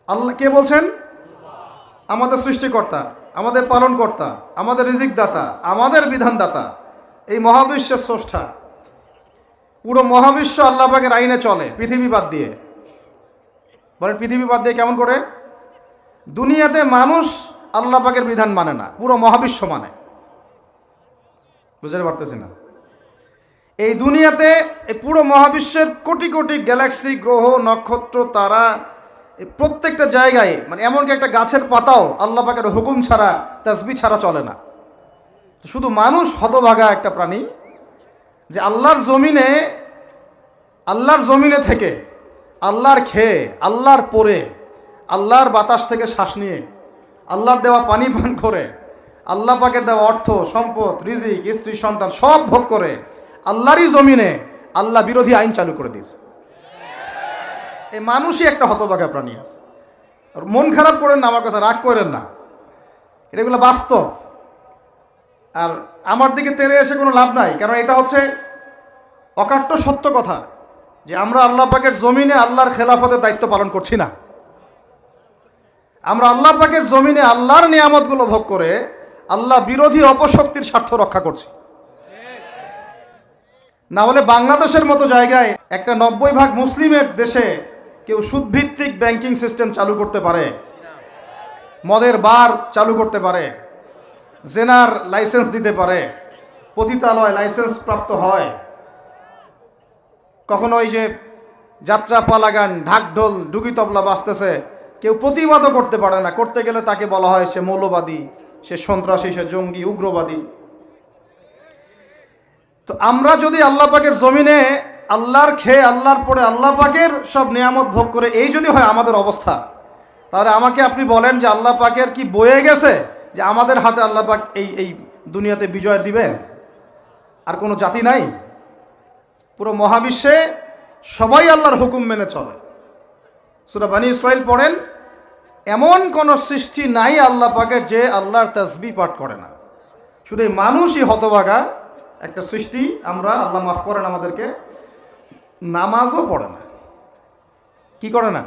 আল্লাহ কে বলছেন? আমাদের সৃষ্টিকর্তা, আমাদের পালনকর্তা, আমাদের রিজিক দাতা, আমাদের বিধানদাতা, এই মহাবিশ্বের স্রষ্টা। পুরো মহাবিশ্ব আল্লাহ পাকের আইনে চলে, পৃথিবী বাদ দিয়ে। বলেন পৃথিবী বাদ দিয়ে কেমন করে? দুনিয়াতে মানুষ আল্লাহ পাকের বিধান মানে না, পুরো মহাবিশ্ব মানে। বুঝতে পারতেছি না? এই দুনিয়াতে এই পুরো মহাবিশ্বের কোটি কোটি গ্যালাক্সি, গ্রহ, নক্ষত্র, তারা, প্রত্যেকটা জায়গায়, মানে এমনকি একটা গাছের পাতাও আল্লাহ পাকের হুকুম ছাড়া, তাসবিহ ছাড়া চলে না। শুধু মানুষ হতভাগা একটা প্রাণী, যে আল্লাহর জমিনে থেকে, আল্লাহর খেয়ে, আল্লাহর পরে, আল্লাহর বাতাস থেকে শ্বাস নিয়ে, আল্লাহর দেওয়া পানি পান করে, আল্লাহ পাকের দেওয়া অর্থ, সম্পদ, রিজিক, স্ত্রী, সন্তান সব ভোগ করে আল্লাহরই জমিনে আল্লাহ বিরোধী আইন চালু করে দিয়েছে। এই মানুষই একটা হতভাগা প্রাণী আছে। আর মন খারাপ করেন না, আমার কথা রাগ করেন না, এগুলো বাস্তব। আর আমার দিকে তেড়ে এসে কোনো লাভ নাই, কারণ এটা হচ্ছে অকাট্য সত্য কথা, যে আমরা আল্লাহ পাকের জমিনে আল্লাহর খেলাফতের দায়িত্ব পালন করছি না। আমরা আল্লাহ পাকের জমিনে আল্লাহর নিয়ামতগুলো ভোগ করে আল্লাহ বিরোধী অপশক্তির স্বার্থ রক্ষা করছি। না হলে বাংলাদেশের মতো জায়গায়, একটা 90% মুসলিমের দেশে, কেউ সুদভিত্তিক ব্যাংকিং সিস্টেম চালু করতে পারে, মদের বার চালু করতে পারে, জেনার লাইসেন্স দিতে পারে, পতিতালয় লাইসেন্স প্রাপ্ত হয়, কখনো ওই যে যাত্রা পালা গান, ঢাক ঢোল, ডুগি তবলা বাজতেছে, কেউ প্রতিবাদও করতে পারে না। করতে গেলে তাকে বলা হয় সে মৌলবাদী, সে সন্ত্রাসী, সে জঙ্গি, উগ্রবাদী। তো আমরা যদি আল্লাহ পাকের জমিনে আল্লাহর খেয়ে, আল্লাহর পরে, আল্লাহ পাকের সব নিয়ামত ভোগ করে এই যদি হয় আমাদের অবস্থা, তাহলে আমাকে আপনি বলেন যে আল্লাহ পাকের কি বয়ে গেছে যে আমাদের হাতে আল্লাহ পাক এই দুনিয়াতে বিজয় দিবেন? আর কোনো জাতি নাই? পুরো মহাবিশ্বে সবাই আল্লাহর হুকুম মেনে চলে। সূরা বনী ইসরাঈল পড়েন, এমন কোন সৃষ্টি নাই আল্লাহ পাকের যে আল্লাহর তাসবিহ পাঠ করে না। শুধু এই মানুষই হতভাগা একটা সৃষ্টি। আমরা, আল্লাহ মাফ করেন আমাদেরকে, নামাজও পড়ে না। কি করে না?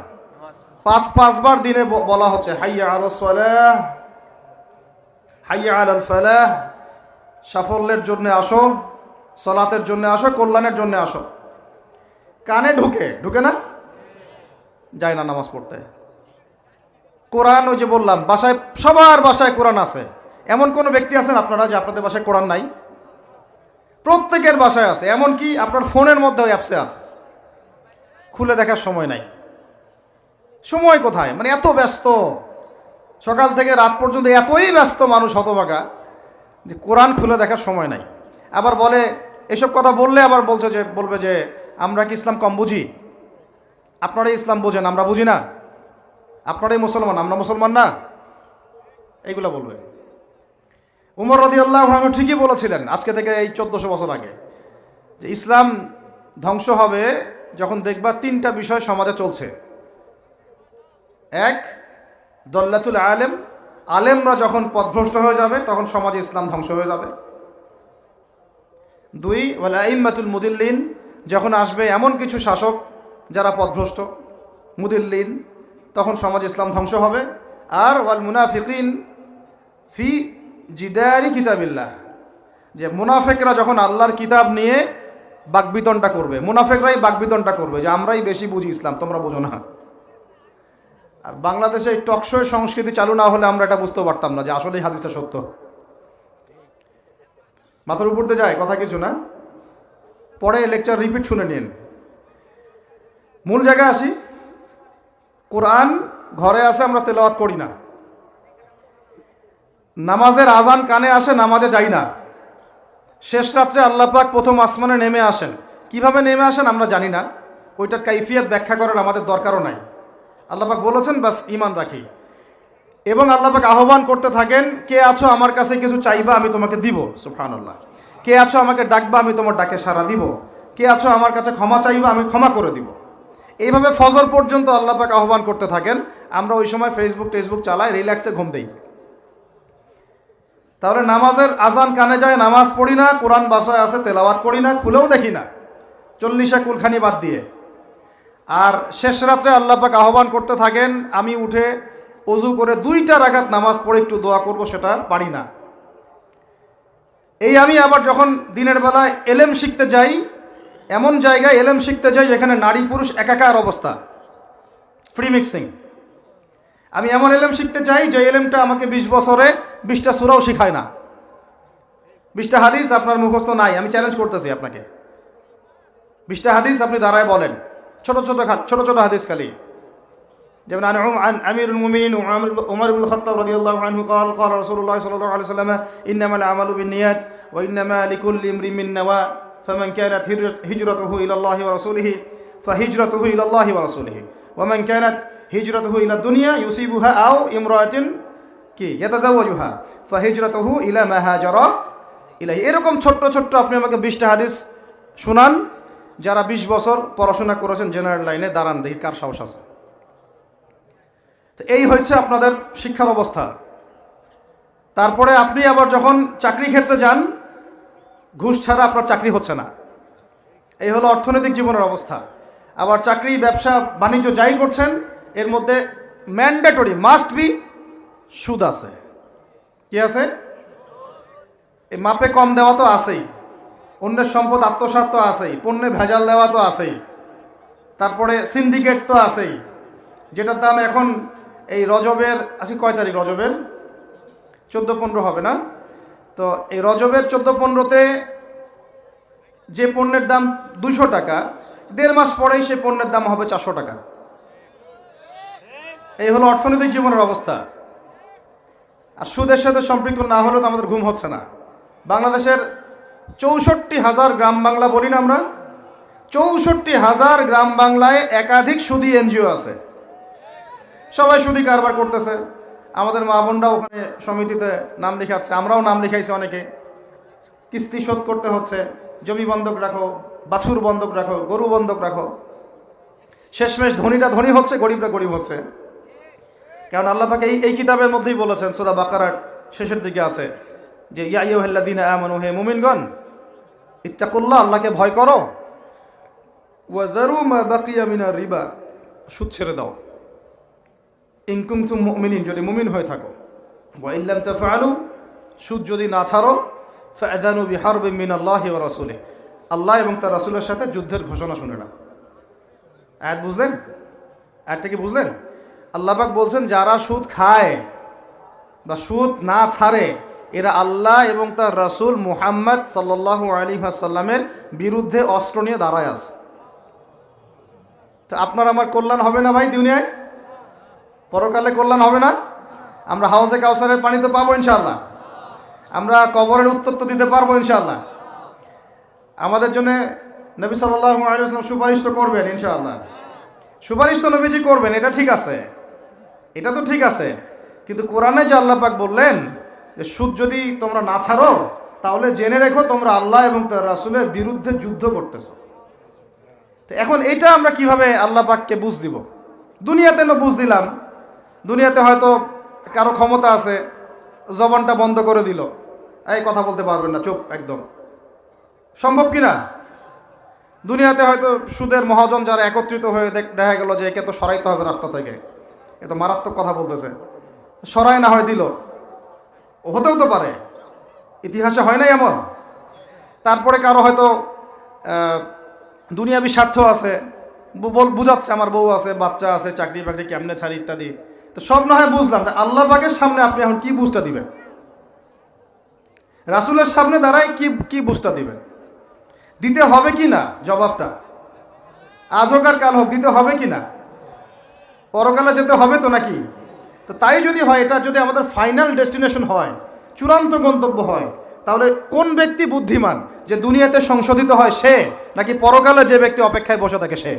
পাঁচবার দিনে বলা হচ্ছে হাইয়া আলাস সালাহ, হাইয়া আলাল ফালাহ, সাফল্যের জন্য আসো, সালাতের জন্য আসো, কল্যাণের জন্য আসো। কানে ঢুকে না? যায় না নামাজ পড়তে। কোরআন, ওই যে বললাম, বাসায়, সবার বাসায় কোরআন আছে। এমন কোনো ব্যক্তি আছেন আপনারা যে আপনাদের বাসায় কোরআন নাই? প্রত্যেকের বাসায় আছে। এমনকি আপনার ফোনের মধ্যে ওই অ্যাপসে আছে, খুলে দেখার সময় নাই। সময় কোথায়? মানে এত ব্যস্ত, সকাল থেকে রাত পর্যন্ত এতই ব্যস্ত মানুষ হতভাগা যে কোরআন খুলে দেখার সময় নাই। আবার বলে, এসব কথা বললে আবার বলবে যে আমরা কি ইসলাম কম বুঝি? আপনারাই ইসলাম বোঝেন, আমরা বুঝি না। আপনারাই মুসলমান, আমরা মুসলমান না, এইগুলো বলবে। উমর রাদিয়াল্লাহু আনহু ঠিকই বলেছিলেন আজকে থেকে এই 1400 বছর আগে, যে ইসলাম ধ্বংস হবে যখন দেখবা 3টা বিষয় সমাজে চলছে। 1, দল্লাতুল আলেম, আলেমরা যখন পথভ্রষ্ট হয়ে যাবে তখন সমাজে ইসলাম ধ্বংস হয়ে যাবে। 2, ওয়াল আইম্মাতুল মুদিল্লিন, যখন আসবে এমন কিছু শাসক যারা পথভ্রষ্ট, মুদিল্লিন, তখন সমাজ ইসলাম ধ্বংস হবে। আর ওয়াল মুনাফিকিন ফি জিদারি কিতাবিল্লাহ, যে মুনাফেকরা যখন আল্লাহর কিতাব নিয়ে বাকবিতনটা করবে, মুনাফেকরাই বাকবিতনটা করবে যে আমরাই বেশি বুঝি ইসলাম, তোমরা বোঝো না। আর বাংলাদেশে এই টকশোর সংস্কৃতি চালু না হলে আমরা এটা বুঝতে পারতাম না যে আসলে এই হাদিসটা সত্য। মাথার উপর দিয়ে যায় কথা কিছু না, পরে লেকচার রিপিট শুনে নিন। মূল জায়গায় আসি। কোরআন ঘরে আসে, আমরা তেলাওয়াত করি না। নামাজের আজান কানে আসে, নামাজে যাই না। শেষ রাত্রে আল্লাহ পাক প্রথম আসমানে নেমে আসেন। কিভাবে নেমে আসেন আমরা জানি না, ওইটার কাইফিয়ত ব্যাখ্যা করার আমাদের দরকারও নাই। আল্লাহ পাক বলেছেন, বাস ঈমান রাখি। এবং আল্লাহ পাক আহ্বান করতে থাকেন, কে আছো আমার কাছে কিছু চাইবা, আমি তোমাকে দিব। সুবহানাল্লাহ। কে আছো আমাকে ডাকবা, আমি তোমার ডাকে সাড়া দিব। কে আছো আমার কাছে ক্ষমা চাইবা, আমি ক্ষমা করে দিব। এইভাবে ফজর পর্যন্ত আল্লাহ পাক আহ্বান করতে থাকেন। আমরা ওই সময় টেসবুক চালাই, রিল্যাক্সে ঘুম দেই। তাহলে নামাজের আজান কানে যায়, নামাজ পড়ি না, কোরআন বাসায় আসে, তেলাওয়াত করি না, খুলেও দেখি না, 40 কুলখানি বাদ দিয়ে। আর শেষ রাত্রে আল্লাহ পাক আহ্বান করতে থাকেন, আমি উঠে অজু করে 2টা রাকাত নামাজ পড়ে একটু দোয়া করব, সেটা পারি না। এই আমি আবার যখন দিনের বেলায় এলেম শিখতে যাই, এমন জায়গায় এলেম শিখতে যাই যেখানে নারী পুরুষ একাকার অবস্থা, ফ্রি মিক্সিং। আমি এমন এলেম শিখতে চাই যে এলেমটা আমাকে 20 বছরে 20টা সূরাও শেখায় না, 20টা হাদিস আপনার মুখস্থ নাই। আমি চ্যালেঞ্জ করতেছি আপনাকে, 20টা হাদিস আপনি দাঁড়ায় বলেন, ছোট ছোট হাদিস খালি। যেমন عن أمير المؤمنين عمر بن الخطاب رضي الله عنه قال قال رسول الله صلى الله عليه وسلم إنما الأعمال بالنيات وإنما لكل امرئ ما نوى فمن كانت هجرته إلى الله ورسوله فهجرته إلى الله ورسوله ومن كانت هجرته إلى الدنيا يصيبها أو امرأة يتزوجها فهجرته إلى ما هاجر إليه। এরকম ছোট্ট আপনি আমাকে 20টা হাদিস শুনান, যারা 20 বছর পড়াশোনা করেছেন জেনারেল লাইনে, দাঁড়ান দেখি কার সাহস আছে। এই হচ্ছে আপনাদের শিক্ষার অবস্থা। তারপরে আপনি আবার যখন চাকরি ক্ষেত্রে যান, ঘুষ ছাড়া আপনার চাকরি হচ্ছে না। এই হলো অর্থনৈতিক জীবনের অবস্থা। আবার চাকরি, ব্যবসা, বাণিজ্য যাই করছেন, এর মধ্যে ম্যান্ডেটরি মাস্ট বি সুদ আছে। কি আছে? এই মাপে কম দেওয়া তো আছেই, অন্যের সম্পদ আত্মসাৎ তো আছেই, পণ্যে ভেজাল দেওয়া তো আছেই, তারপরে সিন্ডিকেট তো আছেই, যেটার দাম এখন এই রজবের, আজকে কয় তারিখ? রজবের 14-15 হবে না? তো এই রজবের 14-15তে যে পণ্যের দাম 200 টাকা, 1.5 মাস পরেই সে পণ্যের দাম হবে 400 টাকা। এই হলো অর্থনৈতিক জীবনের অবস্থা। আর সুদের সাথে সম্পৃক্ত না হলে তো আমাদের ঘুম হচ্ছে না। বাংলাদেশের 64,000 গ্রাম বাংলা বলি না আমরা, 64,000 গ্রাম বাংলায় একাধিক সুদী এনজিও আছে, সবাই সুদী কারবার করতেছে। আমাদের মা বোনরাও ওখানে সমিতিতে নাম লেখাচ্ছে, আমরাও নাম লিখাইছি অনেকে। কিস্তি শোধ করতে হচ্ছে, জমি বন্ধক রাখো, বাছুর বন্ধক রাখো, গরু বন্ধক রাখো। শেষমেশ ধনীরা ধনী হচ্ছে, গরিবরা গরিব হচ্ছে। কারণ আল্লাহ পাক এই কিতাবের মধ্যেই বলেছেন, সূরা বাকারার শেষের দিকে আছে যে ইয়া আইয়ুহাল্লাযীনা আমানু, হে মুমিনগণ, ইত্তাকুল্লাহ, আল্লাহকে ভয় করো, ওয়া যারু মা বাকিয়া মিনার রিবা, সুদ ছেড়ে দাও, ইন কুনতুম মুমিনিন, যদি মুমিন হয়ে থাকো, ওয়া ইল্লাম তাফআলু, সুদ যদি না ছাড়ো, ফাআযানু বিহারবিন মিনাল্লাহি ওয়া রাসূলিহি, আল্লাহ এবং তার রাসূলের সাথে যুদ্ধের ঘোষণা শুনে নাও। আয়াত বুঝলেন? আয়াতটা কি বুঝলেন? আল্লাহ পাক বলছেন যারা সুদ খায় বা সুদ না ছাড়ে, এরা আল্লাহ এবং তার রাসূল মুহাম্মদ সাল্লাল্লাহু আলাইহি ওয়াসাল্লামের বিরুদ্ধে অস্ত্র নিয়ে দাঁড়ায় আছে। তো আপনার আমার কল্যাণ হবে না ভাই? দুনিয়ায় পরকালে কল্যাণ হবে না? আমরা হাউজে কাউসারের পানি তো পাবো ইনশাআল্লাহ, আমরা কবরের উত্তর তো দিতে পারবো ইনশাআল্লাহ। আমাদের জন্য নবী সাল্লাল্লাহু আলাইহি ওয়াসাল্লাম সুপারিশ তো করবেন ইনশাআল্লাহ, সুপারিশ তো নবীজি করবেন, এটা ঠিক আছে, এটা তো ঠিক আছে। কিন্তু কোরআনে যে আল্লাহ পাক বললেন যে সুদ যদি তোমরা না ছাড়ো, তাহলে জেনে রেখো তোমরা আল্লাহ এবং তার রাসূলের বিরুদ্ধে যুদ্ধ করতেছো। তো এখন এটা আমরা কিভাবে আল্লাহ পাককে বুঝ দিব? দুনিয়াতে না বুঝ দিলাম, দুনিয়াতে হয়তো কারো ক্ষমতা আছে, জবানটা বন্ধ করে দিল, এই কথা বলতে পারবেন না, চুপ একদম, সম্ভব কি না? দুনিয়াতে হয়তো সুদের মহাজন যারা একত্রিত হয়ে দেখা গেল যে একে তো সরাইতে হবে রাস্তা থেকে, এ তো মারাত্মক কথা বলতেছে, সরাই না হয় দিল, হতেও তো পারে, ইতিহাসে হয় নাই এমন। তারপরে কারো হয়তো দুনিয়াবি স্বার্থ আছে, বুঝাচ্ছে আমার বউ আছে, বাচ্চা আছে, চাকরি বাকরি কেমনে ছাড়ি ইত্যাদি। তো সব না হয় বুঝলাম, আল্লাহ পাকের সামনে আপনি এখন কি বুঝটা দিবেন? রাসূলের সামনে দাঁড়ায় কি বুঝটা দিবেন? দিতে হবে কি না জবাবটা? আজ হোক আর কাল হোক দিতে হবে কি না? পরকালে যেতে হবে তো নাকি? তো তাই যদি হয়, এটা যদি আমাদের ফাইনাল ডেস্টিনেশন হয়, চূড়ান্ত গন্তব্য হয়, তাহলে কোন ব্যক্তি বুদ্ধিমান, যে দুনিয়াতে সংশোধিত হয় সে, নাকি পরকালে যে ব্যক্তি অপেক্ষায় বসে থাকে সে?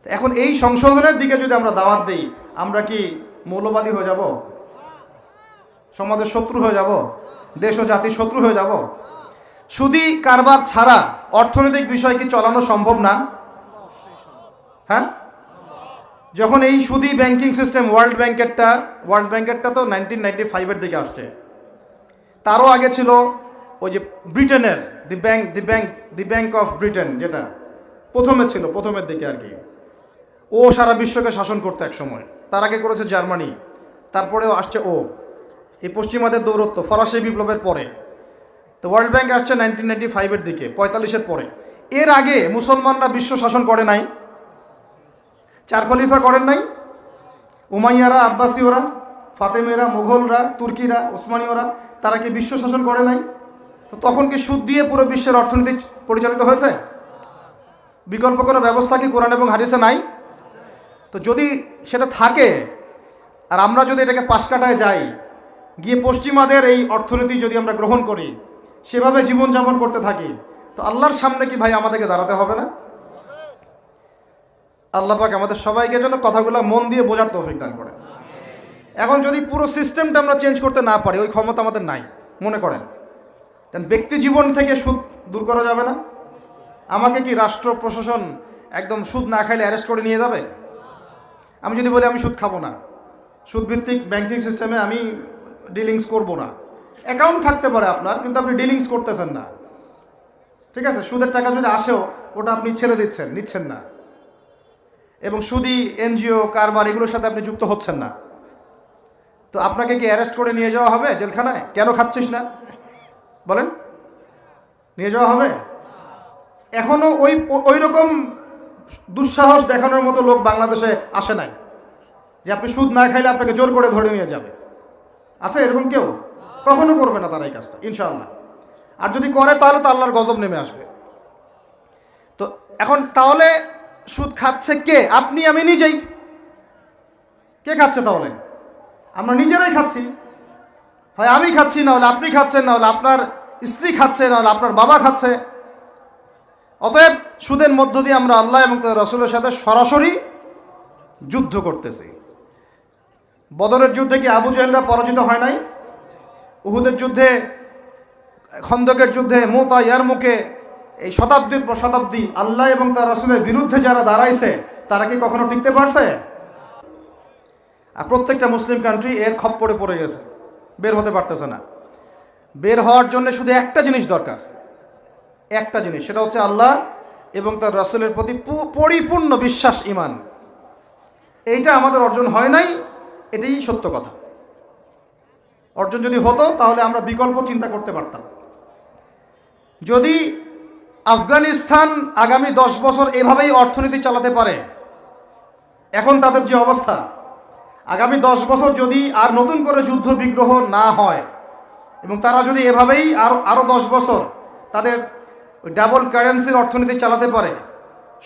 এখন এই সংশোধনের দিকে যদি আমরা দাওয়াত দিই, আমরা কি মৌলবাদী হয়ে যাব? সমাজের শত্রু হয়ে যাব? দেশ ও জাতির শত্রু হয়ে যাব? সুদী কারবার ছাড়া অর্থনৈতিক বিষয় কি চালানো সম্ভব না? হ্যাঁ, যখন এই সুদী ব্যাংকিং সিস্টেম, ওয়ার্ল্ড ব্যাংকেরটা তো 1995-এর দিকে আসছে, তারও আগে ছিল ওই যে ব্রিটেনের দি ব্যাংক অফ ব্রিটেন, যেটা প্রথমে ছিল, প্রথমের দিকে আর কি। ও সারা বিশ্বকে শাসন করতো এক সময়, তার আগে করেছে জার্মানি, তারপরেও আসছে ও। এই পশ্চিমাদের দৌরত্ব ফরাসি বিপ্লবের পরে। তো ওয়ার্ল্ড ব্যাংক আসছে 1995-এর দিকে, 45-এর পরে। এর আগে মুসলমানরা বিশ্ব শাসন করে নাই? 4 খলিফা করেন নাই? উমাইয়ারা, আব্বাসীয়রা, ফাতেমেরা, মুঘলরা, তুর্কিরা, ওসমানীয়রা, তারা কি বিশ্ব শাসন করে নাই? তো তখন কি সুদ দিয়ে পুরো বিশ্বের অর্থনীতি পরিচালিত হয়েছে? বিকল্প কোনো ব্যবস্থা কি কোরআন এবং হাদিসে নাই? তো যদি সেটা থাকে, আর আমরা যদি এটাকে পাশ কাটায় যাই, গিয়ে পশ্চিমাদের এই অর্থনীতি যদি আমরা গ্রহণ করি, সেভাবে জীবনযাপন করতে থাকি, তো আল্লাহর সামনে কি ভাই আমাদেরকে দাঁড়াতে হবে না? আল্লাহ পাক আমাদের সবাইকে যেন কথাগুলো মন দিয়ে বোঝার তৌফিক দান করে। এখন যদি পুরো সিস্টেমটা আমরা চেঞ্জ করতে না পারি, ওই ক্ষমতা আমাদের নাই মনে করেন, দেন ব্যক্তি জীবন থেকে সুদ দূর করা যাবে না? আমাকে কি রাষ্ট্র প্রশাসন একদম সুদ না খাইলে অ্যারেস্ট করে নিয়ে যাবে? আমি যদি বলি আমি সুদ খাবো না, সুদভিত্তিক ব্যাংকিং সিস্টেমে আমি ডিলিংস করব না, অ্যাকাউন্ট থাকতে পারে আপনার, কিন্তু আপনি ডিলিংস করতেছেন না, ঠিক আছে? সুদের টাকা যদি আসেও ওটা আপনি ছেড়ে দিচ্ছেন, নিচ্ছেন না, এবং সুদি এনজিও কারবার এগুলোর সাথে আপনি যুক্ত হচ্ছেন না, তো আপনাকে কি অ্যারেস্ট করে নিয়ে যাওয়া হবে জেলখানায়? কেন খাচ্ছিস না বলেন, নিয়ে যাওয়া হবে? এখনও ওই রকম দুঃসাহস দেখানোর মতো লোক বাংলাদেশে আসে নাই যে আপনি সুদ না খাইলে আপনাকে জোর করে ধরে নিয়ে যাবে। আছে এরকম কেউ? কখনো করবে না তারা এই কাজটা, ইনশাআল্লাহ। আর যদি করে তাহলে তো আল্লাহর গজব নেমে আসবে। তো এখন তাহলে সুদ খাচ্ছে কে? আপনি আমি নিজেই। কে খাচ্ছে তাহলে? আমরা নিজেরাই খাচ্ছি। হয় আমি খাচ্ছি, না হলে আপনি খাচ্ছেন, না হলে আপনার স্ত্রী খাচ্ছে, না হলে আপনার বাবা খাচ্ছে। অতএব সুদের মধ্য দিয়ে আমরা আল্লাহ এবং তার রাসূলের সাথে সরাসরি যুদ্ধ করতেছি। বদরের যুদ্ধে কি আবু জাহেলরা পরাজিত হয় নাই? উহুদের যুদ্ধে, খন্দকের যুদ্ধে, মুতা, ইয়ারমুকে, এই শতাব্দীর পর শতাব্দী আল্লাহ এবং তার রাসূলের বিরুদ্ধে যারা দাঁড়াইছে, তারা কি কখনো টিকতে পারছে? আর প্রত্যেকটা মুসলিম কান্ট্রি এর খপ্পরে পড়ে গেছে, বের হতে পারতেছে না। বের হওয়ার জন্য শুধু একটা জিনিস দরকার, একটা জিনিস, সেটা হচ্ছে আল্লাহ এবং তার রাসূলের প্রতি পরিপূর্ণ বিশ্বাস, ঈমান। এইটা আমাদের অর্জন হয় নাই, এটাই সত্য কথা। অর্জন যদি হতো তাহলে আমরা বিকল্প চিন্তা করতে পারতাম। যদি আফগানিস্তান আগামী 10 বছর এভাবেই অর্থনীতি চালাতে পারে, এখন তাদের যে অবস্থা, আগামী 10 বছর যদি আর নতুন করে যুদ্ধ বিগ্রহ না হয়, এবং তারা যদি এভাবেই আরও 10 বছর তাদের ওই ডাবল কারেন্সির অর্থনীতি চালাতে পারে,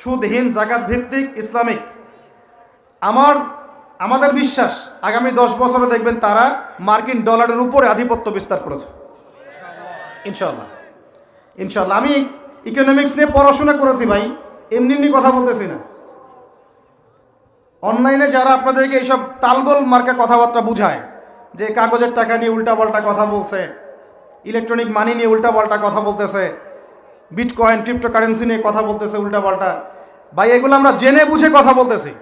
সুদহীন, জাকাত ভিত্তিক, ইসলামিক, আমাদের বিশ্বাস আগামী 10 বছরে দেখবেন তারা মার্কিন ডলারের উপরে আধিপত্য বিস্তার করেছে, ইনশাআল্লাহ। ইনশাআল্লাহ। আমি ইকোনমিক্স নিয়ে পড়াশোনা করেছি ভাই, এমনি এমনি কথা বলতেছি না। অনলাইনে যারা আপনাদেরকে এইসব তালগোল মার্কা কথাবার্তা বুঝায়, যে কাগজের টাকা নিয়ে উল্টাপাল্টা কথা বলছে, ইলেকট্রনিক মানি নিয়ে উল্টাপাল্টা কথা বলতেছে, বিটকয়েন, ক্রিপ্টোকারেন্সি নিয়ে কথা বলতেছে উল্টাপাল্টা, ভাই এগুলো আমরা জেনে বুঝে কথা বলতেছি,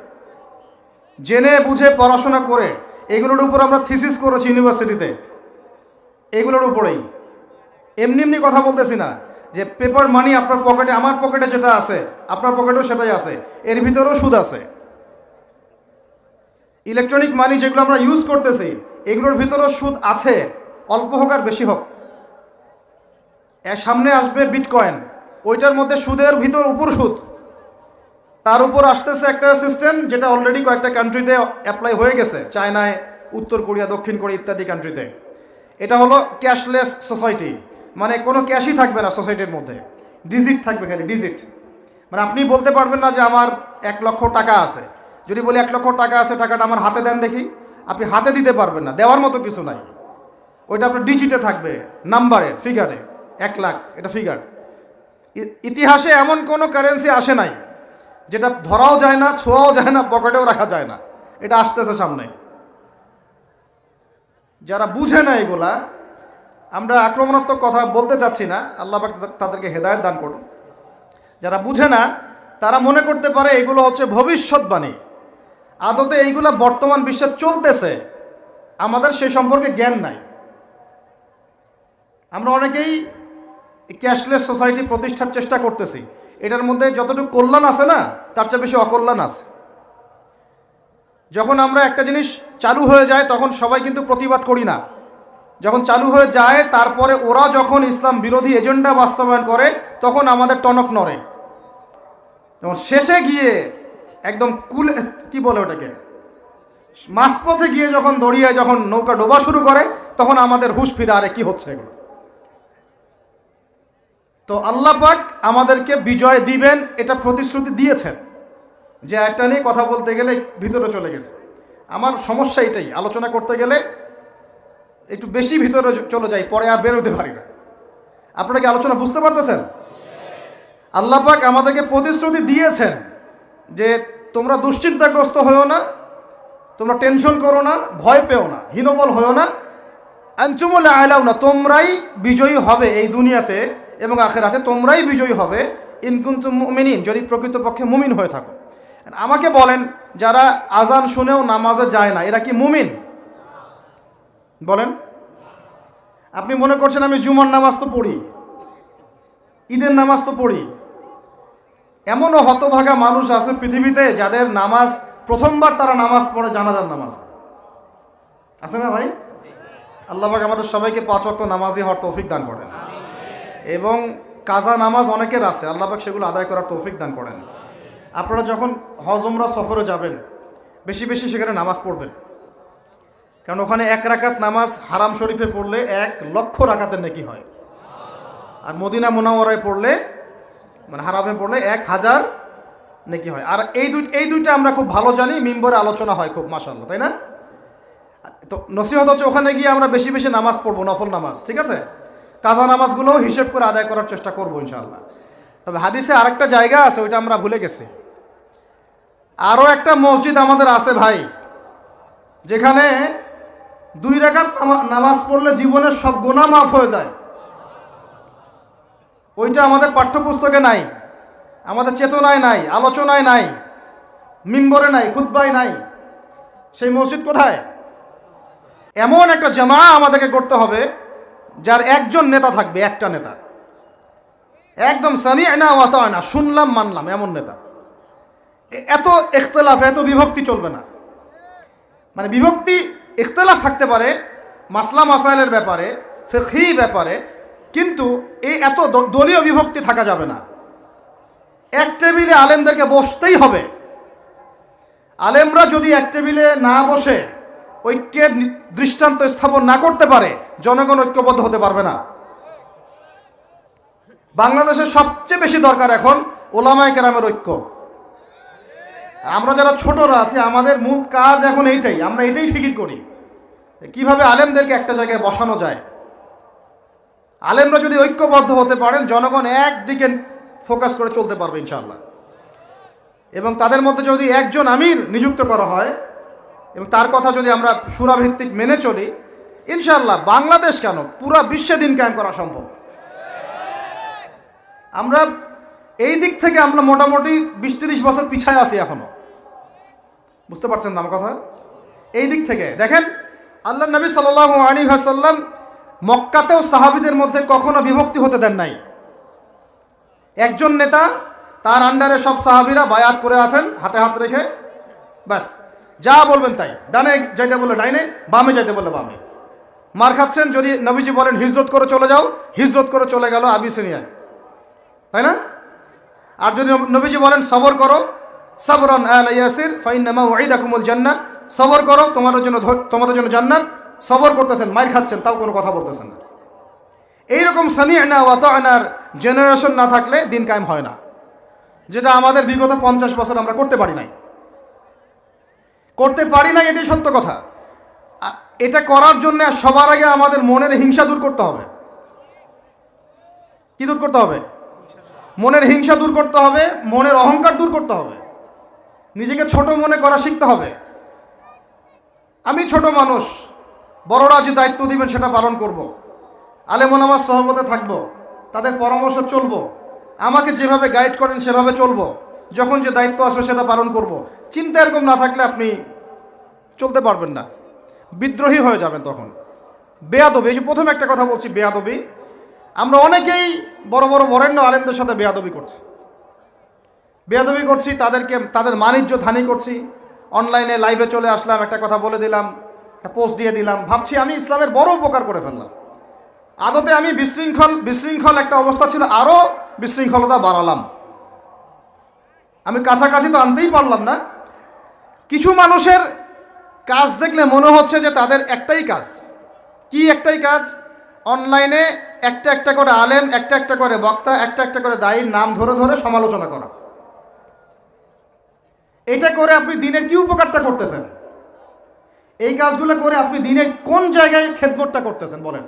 জেনে বুঝে পড়াশোনা করে এগুলোর উপর আমরা থিসিস করেছি ইউনিভার্সিটিতে, এগুলোর উপরেই। এমনি এমনি কথা বলতেছি না যে পেপার মানি আপনার পকেটে, আমার পকেটে যেটা আছে আপনার পকেটেও সেটাই আছে, এর ভিতরেও সুদ আছে। ইলেকট্রনিক মানি যেগুলো আমরা ইউজ করতেছি, এগুলোর ভিতরেও সুদ আছে, অল্প হোক আর বেশি হোক। এর সামনে আসবে বিটকয়েন, ওইটার মধ্যে সুদের ভিতর উপর সুদ, তার উপর আসতেছে একটা সিস্টেম যেটা অলরেডি কয়েকটা কান্ট্রিতে অ্যাপ্লাই হয়ে গেছে, চায়নায়, উত্তর কোরিয়া, দক্ষিণ কোরিয়া ইত্যাদি কান্ট্রিতে। এটা হলো ক্যাশলেস সোসাইটি, মানে কোনো ক্যাশই থাকবে না সোসাইটির মধ্যে, ডিজিট থাকবে, খালি ডিজিট। মানে আপনি বলতে পারবেন না যে আমার 1 লক্ষ টাকা আছে, যদি বলি 1 লক্ষ টাকা আছে, টাকাটা আমার হাতে দেন দেখি, আপনি হাতে দিতে পারবেন না, দেওয়ার মতো কিছু নাই। ওইটা আপনার ডিজিটে থাকবে, নাম্বারে, ফিগারে, 1 লাখ এটা ফিগার। ইতিহাসে এমন কোনো কারেন্সি আসে নাই যেটা ধরাও যায় না, ছোঁয়াও যায় না, পকেটেও রাখা যায় না। এটা আসতেছে সামনে। যারা বুঝে না এগুলা, আমরা আক্রমণাত্মক কথা বলতে চাচ্ছি না, আল্লাহ পাক তাদেরকে হেদায়েত দান করুন। যারা বুঝে না তারা মনে করতে পারে এগুলো হচ্ছে ভবিষ্যৎবাণী, আদতে এইগুলা বর্তমান বিশ্বে চলতেছে, আমাদের সে সম্পর্কে জ্ঞান নাই। আমরা অনেকেই ক্যাশলেস সোসাইটি প্রতিষ্ঠার চেষ্টা করতেছি, এটার মধ্যে যতটুকু কল্যাণ আছে না, তার চেয়ে বেশি অকল্যাণ আছে। যখন আমরা একটা জিনিস চালু হয়ে যায় তখন সবাই কিন্তু প্রতিবাদ করি না। যখন চালু হয়ে যায় তারপরে ওরা যখন ইসলাম বিরোধী এজেন্ডা বাস্তবায়ন করে তখন আমাদের টনক নড়ে। যখন শেষে গিয়ে একদম কি বলে ওটাকে, মাঝপথে গিয়ে যখন দড়িয়ে যখন নৌকা ডোবা শুরু করে তখন আমাদের হুঁশ ফিরে, আরে কি হচ্ছে এগুলো। তো আল্লাহ পাক আমাদেরকে বিজয় দিবেন, এটা প্রতিশ্রুতি দিয়েছেন। যে একটা নিয়ে কথা বলতে গেলে ভিতরে চলে গেছে। আমার সমস্যা এটাই, আলোচনা করতে গেলে একটু বেশি ভিতরে চলে যাই, পরে আর বেরোতে পারি না। আপনারা কি আলোচনা বুঝতে পারতেছেন? আল্লাহ পাক আমাদেরকে প্রতিশ্রুতি দিয়েছেন যে তোমরা দুশ্চিন্তাগ্রস্ত হয়েও না, তোমরা টেনশন করো না, ভয় পেও না, হীনবল হয়েও না, আনতুমুল আ'লাউনা, তোমরাই বিজয়ী হবে এই দুনিয়াতে এবং আখিরাতে, তোমরাই বিজয়ী হবে ইন কুনতুম মুমিনিন, যদি প্রকৃতপক্ষে মুমিন হয়ে থাকো। আমাকে বলেন, যারা আজান শুনেও নামাজে যায় না এরা কি মুমিন? বলেন। আপনি মনে করছেন আমি জুমার নামাজ তো পড়ি, ঈদের নামাজ তো পড়ি। এমনও হতভাগা মানুষ আছে পৃথিবীতে যাদের নামাজ প্রথমবার তারা নামাজ পড়ে জানাজার নামাজ। আছে না ভাই? আল্লাহ পাক আমাদের সবাইকে 5 ওয়াক্ত নামাজি হওয়ার তৌফিক দান করেন এবং কাজা নামাজ অনেকের আছে, আল্লাহ পাক সেগুলো আদায় করার তৌফিক দান করেন। আপনারা যখন হজ উমরা সফরে যাবেন বেশি বেশি সেখানে নামাজ পড়বেন, কারণ ওখানে 1 রাকাত নামাজ হারাম শরীফে পড়লে 1 লক্ষ রাকাতের নেকি হয়, আর মদিনা মুনাওয়ারায় পড়লে মানে হারামে পড়লে 1000 নেকি হয়। আর এই দুইটা আমরা খুব ভালো জানি, মিম্বরে আলোচনা হয় খুব, মাশাআল্লাহ, তাই না? তো নসিহত হচ্ছে ওখানে গিয়ে আমরা বেশি বেশি নামাজ পড়বো, নফল নামাজ, ঠিক আছে? কাজা নামাজগুলোও হিসেব করে আদায় করার চেষ্টা করবো ইনশাআল্লাহ। তবে হাদিসে আরেকটা জায়গা আছে, ওইটা আমরা ভুলে গেছি। আরও একটা মসজিদ আমাদের আছে ভাই, যেখানে 2 রাকাত নামাজ পড়লে জীবনের সব গুনাহ মাফ হয়ে যায়। ওইটা আমাদের পাঠ্যপুস্তকে নাই, আমাদের চেতনায় নাই, আলোচনায় নাই, মিম্বরে নাই, খুতবায় নাই। সেই মসজিদ কোথায়? এমন একটা জামা আমাদেরকে করতে হবে যার একজন নেতা থাকবে, একটা নেতা, একদম সামি'না ওয়া আতা'না, শুনলাম মানলাম এমন নেতা। এত ইখতিলাফ, এত বিভক্তি চলবে না। মানে বিভক্তি ইখতিলাফ থাকতে পারে মাসলা মাসাইলের ব্যাপারে, ফিকহি ব্যাপারে, কিন্তু এই এত দলীয় বিভক্তি থাকা যাবে না। এক টেবিলে আলেমদেরকে বসতেই হবে। আলেমরা যদি এক টেবিলে না বসে ঐক্যের দৃষ্টান্ত স্থাপন না করতে পারে, জনগণ ঐক্যবদ্ধ হতে পারবে না। বাংলাদেশের সবচেয়ে বেশি দরকার এখন ওলামায়ে কেরামের ঐক্য। আমরা যারা ছোটরা আছি আমাদের মূল কাজ এখন এইটাই, আমরা এটাই ফিকির করি কিভাবে আলেমদেরকে একটা জায়গায় বসানো যায়। আলেমরা যদি ঐক্যবদ্ধ হতে পারেন, জনগণ একদিকে ফোকাস করে চলতে পারবে ইনশাআল্লাহ। এবং তাদের মধ্যে যদি একজন আমির নিযুক্ত করা হয় এবং তার কথা যদি আমরা সুরাভিত্তিক মেনে চলি, ইনশাআল্লাহ বাংলাদেশ কেন পুরা বিশ্বে দিন কায়েম করা সম্ভব। আমরা এই দিক থেকে আমরা মোটামুটি 20-30 বছর পিছায় আছি এখনো, বুঝতে পারছেন না আমার কথা? এই দিক থেকে দেখেন, আল্লাহ নবী সাল্লাল্লাহু আলাইহি ওয়াসাল্লাম মক্কাতেও সাহাবীদের মধ্যে কখনো বিভক্তি হতে দেন নাই। একজন নেতা, তার আন্ডারে সব সাহাবীরা বায়াত করে আছেন হাতে হাত রেখে, ব্যাস যা বলবেন তাই। ডানে যাইতে বললে ডাইনে, বামে যাইতে বললে বামে। মার খাচ্ছেন, যদি নবীজি বলেন হিজরত করে চলে যাও, হিজরত করে চলে গেল আবিসিনিয়ায়, তাই না? আর যদি নবীজি বলেন সবর করো, সাবরান আলা ইয়াসির ফাইন্নামা ওয়াইদাকুমুল জান্নাহ, সবর করো তোমাদের জন্য জান্নাত, সবর করতেছেন, মার খাচ্ছেন, তাও কোনো কথা বলতেছেন না। এইরকম সামি'না ওয়া আতা'নার জেনারেশন না থাকলে দিন কায়েম হয় না, যেটা আমাদের বিগত 50 বছর আমরা করতে পারি নাই। এটাই সত্য কথা। এটা করার জন্য সবার আগে আমাদের মনের হিংসা দূর করতে হবে। কি দূর করতে হবে? মনের হিংসা দূর করতে হবে, মনের অহংকার দূর করতে হবে, নিজেকে ছোট মনে করা শিখতে হবে। আমি ছোট মানুষ, বড়রা যে দায়িত্ব দিবেন সেটা পালন করব। আলেম ওলামার সহবতে থাকব, তাদের পরামর্শ চলব, আমাকে যেভাবে গাইড করেন সেভাবে চলব, যখন যে দায়িত্ব আসবে সেটা পালন করব। চিন্তা এরকম না থাকলে আপনি চলতে পারবেন না, বিদ্রোহী হয়ে যাবেন তখন। বেয়াদবি, এই যে প্রথম একটা কথা বলছি, বেয়াদবি। আমরা অনেকেই বড় বড় বরেণ্য আলেমদের সাথে বেয়াদবি করছি, বেয়াদবি করছি, তাদের মানিজ্য হানি করছি। অনলাইনে লাইভে চলে আসলাম, একটা কথা বলে দিলাম, একটা পোস্ট দিয়ে দিলাম, ভাবছি আমি ইসলামের বড় উপকার করে ফেললাম। আদতে আমি বিশৃঙ্খল একটা অবস্থা ছিল, আরও বিশৃঙ্খলতা বাড়ালাম। আমি কাছাকাছি তো আনতেই পারলাম না। কিছু মানুষের কাজ দেখলে মনে হচ্ছে যে তাদের একটাই কাজ। কি একটাই কাজ? অনলাইনে একটা একটা করে আলেম, একটা একটা করে বক্তা, একটা একটা করে দায়ীর নাম ধরে ধরে সমালোচনা করা। এটা করে আপনি দিনের কি উপকারটা করতেছেন? এই কাজগুলো করে আপনি দিনের কোন জায়গায় খেদমতটা করতেছেন বলেন?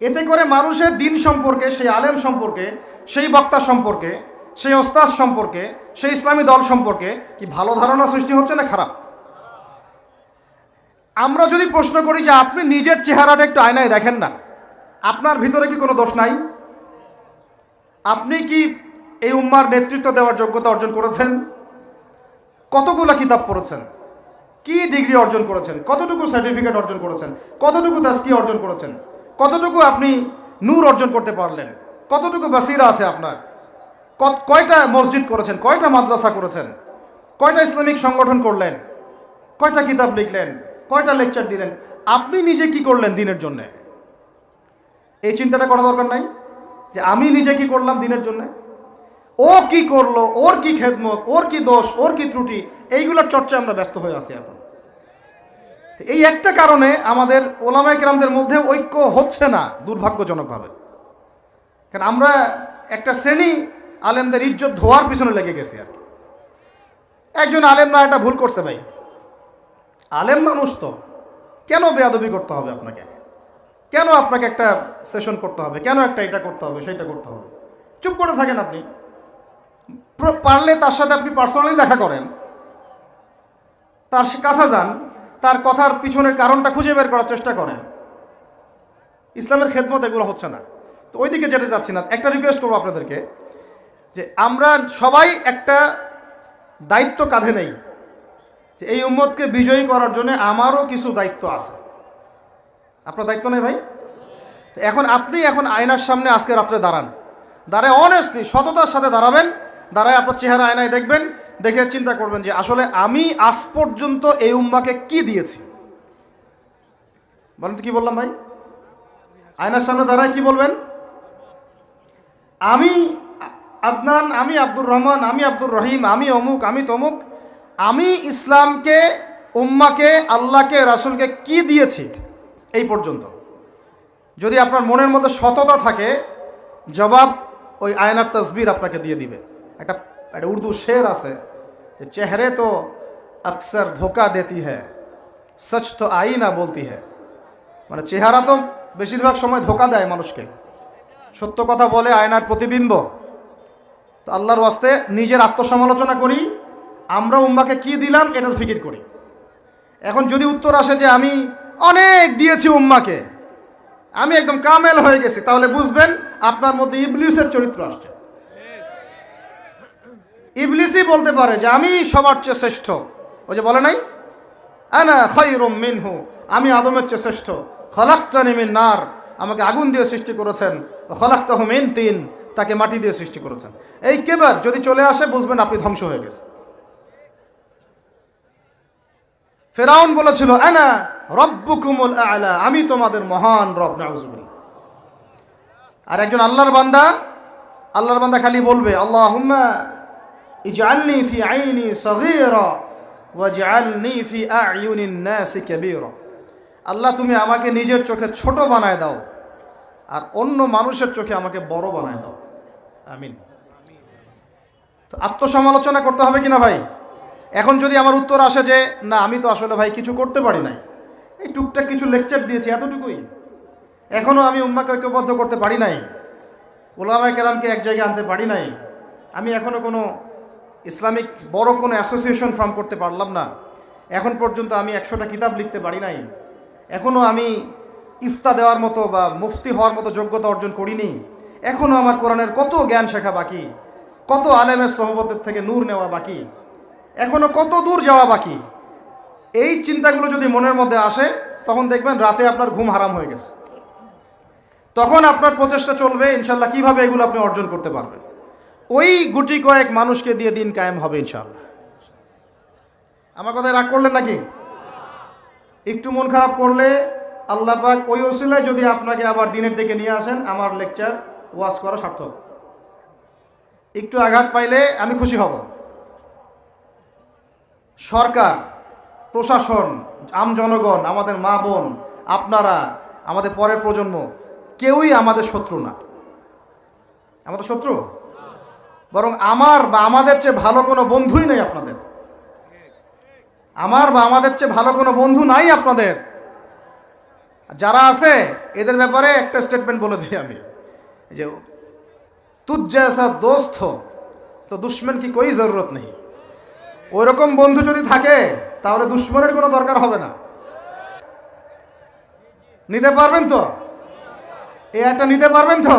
এতে করে মানুষের দিন সম্পর্কে, সেই আলেম সম্পর্কে, সেই বক্তা সম্পর্কে, সেই ওস্তাদ সম্পর্কে, সেই ইসলামী দল সম্পর্কে কি ভালো ধারণা সৃষ্টি হচ্ছে না খারাপ? আমরা যদি প্রশ্ন করি যে আপনি নিজের চেহারাটা একটু আয়নায় দেখেন না, আপনার ভিতরে কি কোনো দোষ নাই? আপনি কি এই উম্মার নেতৃত্ব দেওয়ার যোগ্যতা অর্জন করেছেন? কতগুলো কিতাব পড়েছেন? কি ডিগ্রি অর্জন করেছেন? কতটুকু সার্টিফিকেট অর্জন করেছেন? কতটুকু তাজকিয়া অর্জন করেছেন? কতটুকু আপনি নূর অর্জন করতে পারলেন? কতটুকু বাসিরা আছে আপনার? কয়টা মসজিদ করেছেন? কয়টা মাদ্রাসা করেছেন? কয়টা ইসলামিক সংগঠন করলেন? কয়টা কিতাব লিখলেন? কয়টা লেকচার দিলেন? আপনি নিজে কি করলেন দিনের জন্য? এই চিন্তাটা করা দরকার নাই যে আমি নিজে কি করলাম দিনের জন্য? ও কি করলো, ওর কি খেদমত, ওর কি দোষ, ওর কি ত্রুটি, এইগুলোর চর্চায় আমরা ব্যস্ত হয়ে আছি এখন। এই একটা কারণে আমাদের ওলামায়ে কেরামদের মধ্যে ঐক্য হচ্ছে না দুর্ভাগ্যজনকভাবে। কারণ আমরা একটা শ্রেণী আলেমদের ইজ্জত ধোয়ার পিছনে লেগে গেছি আর কি। একজন আলেম না একটা ভুল করছে ভাই, আলেম মানুষ তো, কেন বেয়াদবি করতে হবে আপনাকে? কেন আপনাকে একটা সেশন করতে হবে? কেন একটা এটা করতে হবে, সেটা করতে হবে? চুপ করে থাকেন আপনি। পারলে তার সাথে আপনি পার্সোনালি দেখা করেন, তার কাছে যান, তার কথার পিছনের কারণটা খুঁজে বের করার চেষ্টা করেন। ইসলামের খেদমত এগুলো হচ্ছে না, তো ওই দিকে যেতে যাচ্ছি না। একটা রিকোয়েস্ট করবো আপনাদেরকে যে আমরা সবাই একটা দায়িত্ব কাঁধে নেই, যে এই উম্মতকে বিজয়ী করার জন্য আমারও কিছু দায়িত্ব আছে। আপনার দায়িত্ব নেই ভাই? আপনি আয়নার সামনে আজকে রাত্রে দাঁড়ায় অনেস্টলি সততার সাথে দাঁড়াবেন। দাঁড়ায় আপনার চেহারা আয়নায় দেখবেন, দেখে চিন্তা করবেন যে আসলে আমি আজ পর্যন্ত এই উম্মাকে কি দিয়েছি। বলেন তো কি বললাম ভাই? আয়নার সামনে দাঁড়ায় কি বলবেন? আমি আদনান, আমি আব্দুর রহমান, আমি আব্দুর রহিম, আমি অমুক, আমি তমুক, আমি ইসলামকে, উম্মাকে, আল্লাহকে, রাসূলকে কি দিয়েছি এই পর্যন্ত। যদি আপনার মনের মধ্যে সততা থাকে, জবাব ওই আয়নার তসবির আপনাকে দিয়ে দিবে। একটা উর্দু শের আছে যে চেহারে তো আকসর ধোকা দেতি হ্যায়, সচ তো আইনা বলতি হ্যায়। মানে চেহারা তো বেশিরভাগ সময় ধোকা দেয় মানুষকে, সত্য কথা বলে আয়নার প্রতিবিম্ব। তো আল্লাহর ওয়াস্তে নিজের আত্মসমালোচনা করি, আমরা উম্মাকে কি দিলাম এটার ফিকির করি। এখন যদি উত্তর আসে যে আমি অনেক দিয়েছি উম্মাকে, আমি একদম কামেল হয়ে গেছি, তাহলে বুঝবেন আপনার মধ্যে ইবলিসের চরিত্র আসছে। ইবলিসই বলতে পারে যে আমি সবার চেয়ে শ্রেষ্ঠ। ওই যে বলে নাই, আনা খায়রুম মিনহু, আমি আদমের চেয়ে শ্রেষ্ঠ। খলাকতানি মিন নার, আমাকে আগুন দিয়ে সৃষ্টি করেছেন। খলাকতাহু মিন তিন, তাকে মাটি দিয়ে সৃষ্টি করেছেন। এই কেবার যদি চলে আসে বুঝবেন আপনি ধ্বংস হয়ে গেছে। ফেরাউন বলেছিল আনা রব্বুকুমুল আ'লা, আমি তোমাদের মহান রব। নাউযুবিল্লাহ। আর একজন আল্লাহর বান্দা খালি বলবে আল্লাহুম্মা ইজআলনি ফি আইনি সগীরা ওয়াজআলনি ফি আ'য়ুনিন নাসি কাবীরা। আল্লাহ তুমি আমাকে নিজের চোখে ছোট বানায় দাও আর অন্য মানুষের চোখে আমাকে বড় বানায় দাও। আমিন। তো আত্মসমালোচনা করতে হবে কিনা ভাই? এখন যদি আমার উত্তর আসে যে না আমি তো আসলে ভাই কিছু করতে পারি নাই, এই টুকটাক কিছু লেকচার দিয়েছি এতটুকুই, এখনও আমি উম্মাকে ঐক্যবদ্ধ করতে পারি নাই, ওলামায়ে কেরামকে এক জায়গায় আনতে পারি নাই, আমি এখনও কোনো ইসলামিক বড় কোনো অ্যাসোসিয়েশন ফর্ম করতে পারলাম না, এখন পর্যন্ত আমি 100টা কিতাব লিখতে পারি নাই, এখনও আমি ইফতা দেওয়ার মতো বা মুফতি হওয়ার মতো যোগ্যতা অর্জন করিনি, এখনও আমার কোরআনের কত জ্ঞান শেখা বাকি, কত আলেমের সোহবতের থেকে নূর নেওয়া বাকি, এখনও কত দূর যাওয়া বাকি। এই চিন্তাগুলো যদি মনের মধ্যে আসে তখন দেখবেন রাতে আপনার ঘুম হারাম হয়ে গেছে। তখন আপনার প্রচেষ্টা চলবে ইনশাল্লাহ কীভাবে এগুলো আপনি অর্জন করতে পারবেন। ওই গুটি কয়েক মানুষকে দিয়ে দিন কায়েম হবে ইনশাআল্লাহ। আমার কথায় রাগ করলেন নাকি? একটু মন খারাপ করলে আল্লাহ পাক ওই ওসিলায় যদি আপনাকে আবার দিনের দিকে নিয়ে আসেন, আমার লেকচার ওয়াজ করা সার্থক। একটু আঘাত পাইলে আমি খুশি হব। সরকার, প্রশাসন, আম জনগণ, আমাদের মা বোন, আপনারা, আমাদের পরের প্রজন্ম, কেউই আমাদের শত্রু না। আমাদের শত্রু বরং আমার বা আমাদের চেয়ে ভালো কোনো বন্ধুই নেই আপনাদের। আমার বা আমাদের চেয়ে ভালো কোনো বন্ধু নাই আপনাদের। যারা আছে এদের ব্যাপারে একটা স্টেটমেন্ট বলে দিই আমি, যে তুঝ জैसा दोस्त हो তো দুশ্মন কি কোই জরুরত নেই। ওইরকম বন্ধু যদি থাকে তাহলে দুশ্মনের কোনো দরকার হবে না। নিতে পারবেন তো? এই একটা নিতে পারবেন তো?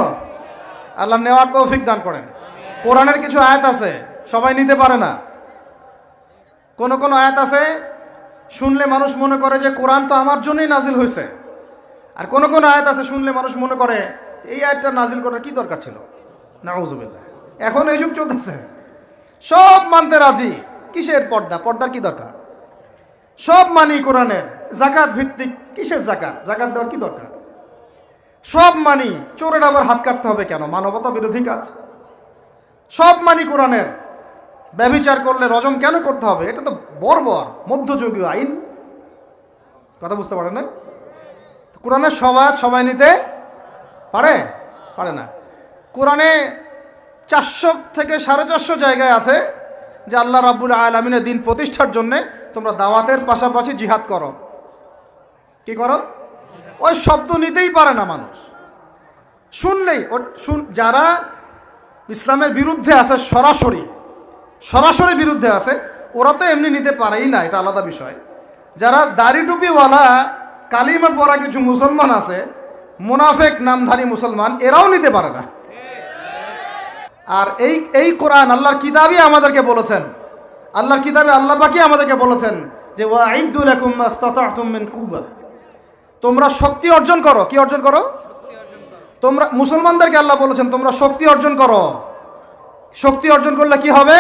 আল্লাহ নেওয়ার তৌফিক দান করেন। কোরআনের কিছু আয়াত আছে সবাই নিতে পারে না। কোন কোন আয়াত আছে শুনলে মানুষ মনে করে যে কোরআন তো আমার জন্যই নাজিল হয়েছে, আর কোন কোন আয়াত আছে শুনলে মানুষ মনে করে এই আয়াতটা নাজিল করার কি দরকার ছিল। নাউজুবিল্লাহ। এখন এই যুগ চলতেছে, সব মানতে রাজি। কিসের পর্দা? পর্দার কি দরকার? সব মানি কোরআনের। জাকাত ভিত্তিক, কিসের জাকাত? জাকাত দেওয়ার কি দরকার? সব মানি। চোরের আবার হাত কাটতে হবে কেন? মানবতা বিরোধী কাজ। সব মানি কোরআনের। ব্যভিচার করলে রজম কেন করতে হবে? এটা তো বর্বর মধ্যযুগীয় আইন। কথা বুঝতে পারে না? কোরআনের সবাই নিতে পারে পারে না। কোরআনে 400 থেকে 450 জায়গায় আছে যে আল্লাহ রাব্বুল আলামিনের দিন প্রতিষ্ঠার জন্য তোমরা দাওয়াতের পাশাপাশি জিহাদ করো। কি করো? ওই শব্দ নিতেই পারে না মানুষ। শুনলেই যারা ইসলামের বিরুদ্ধে আছে, সরাসরি বিরুদ্ধে আছে, ওরা তো এমনি নিতে পারেই না, এটা আলাদা বিষয়। যারা দাড়ি টুপিওয়ালা কালিমা পড়া কিছু মুসলমান আছে, মুনাফেক নামধারী মুসলমান, এরাও নিতে পারে না। আর এই কোরআন আল্লাহর কিতাবই আমাদেরকে বলেছেন, আল্লাহর কিতাবে আল্লাহ পাকই আমাদেরকে বলেছেন যে ওয়াইদু লাকুম মাস্তাতাতুম মিন কুওয়া, তোমরা শক্তি অর্জন করো। কি অর্জন করো? তোমরা মুসলমানদেরকে আল্লাহ বলেছেন তোমরা শক্তি অর্জন করো। শক্তি অর্জন করলে কি হবে?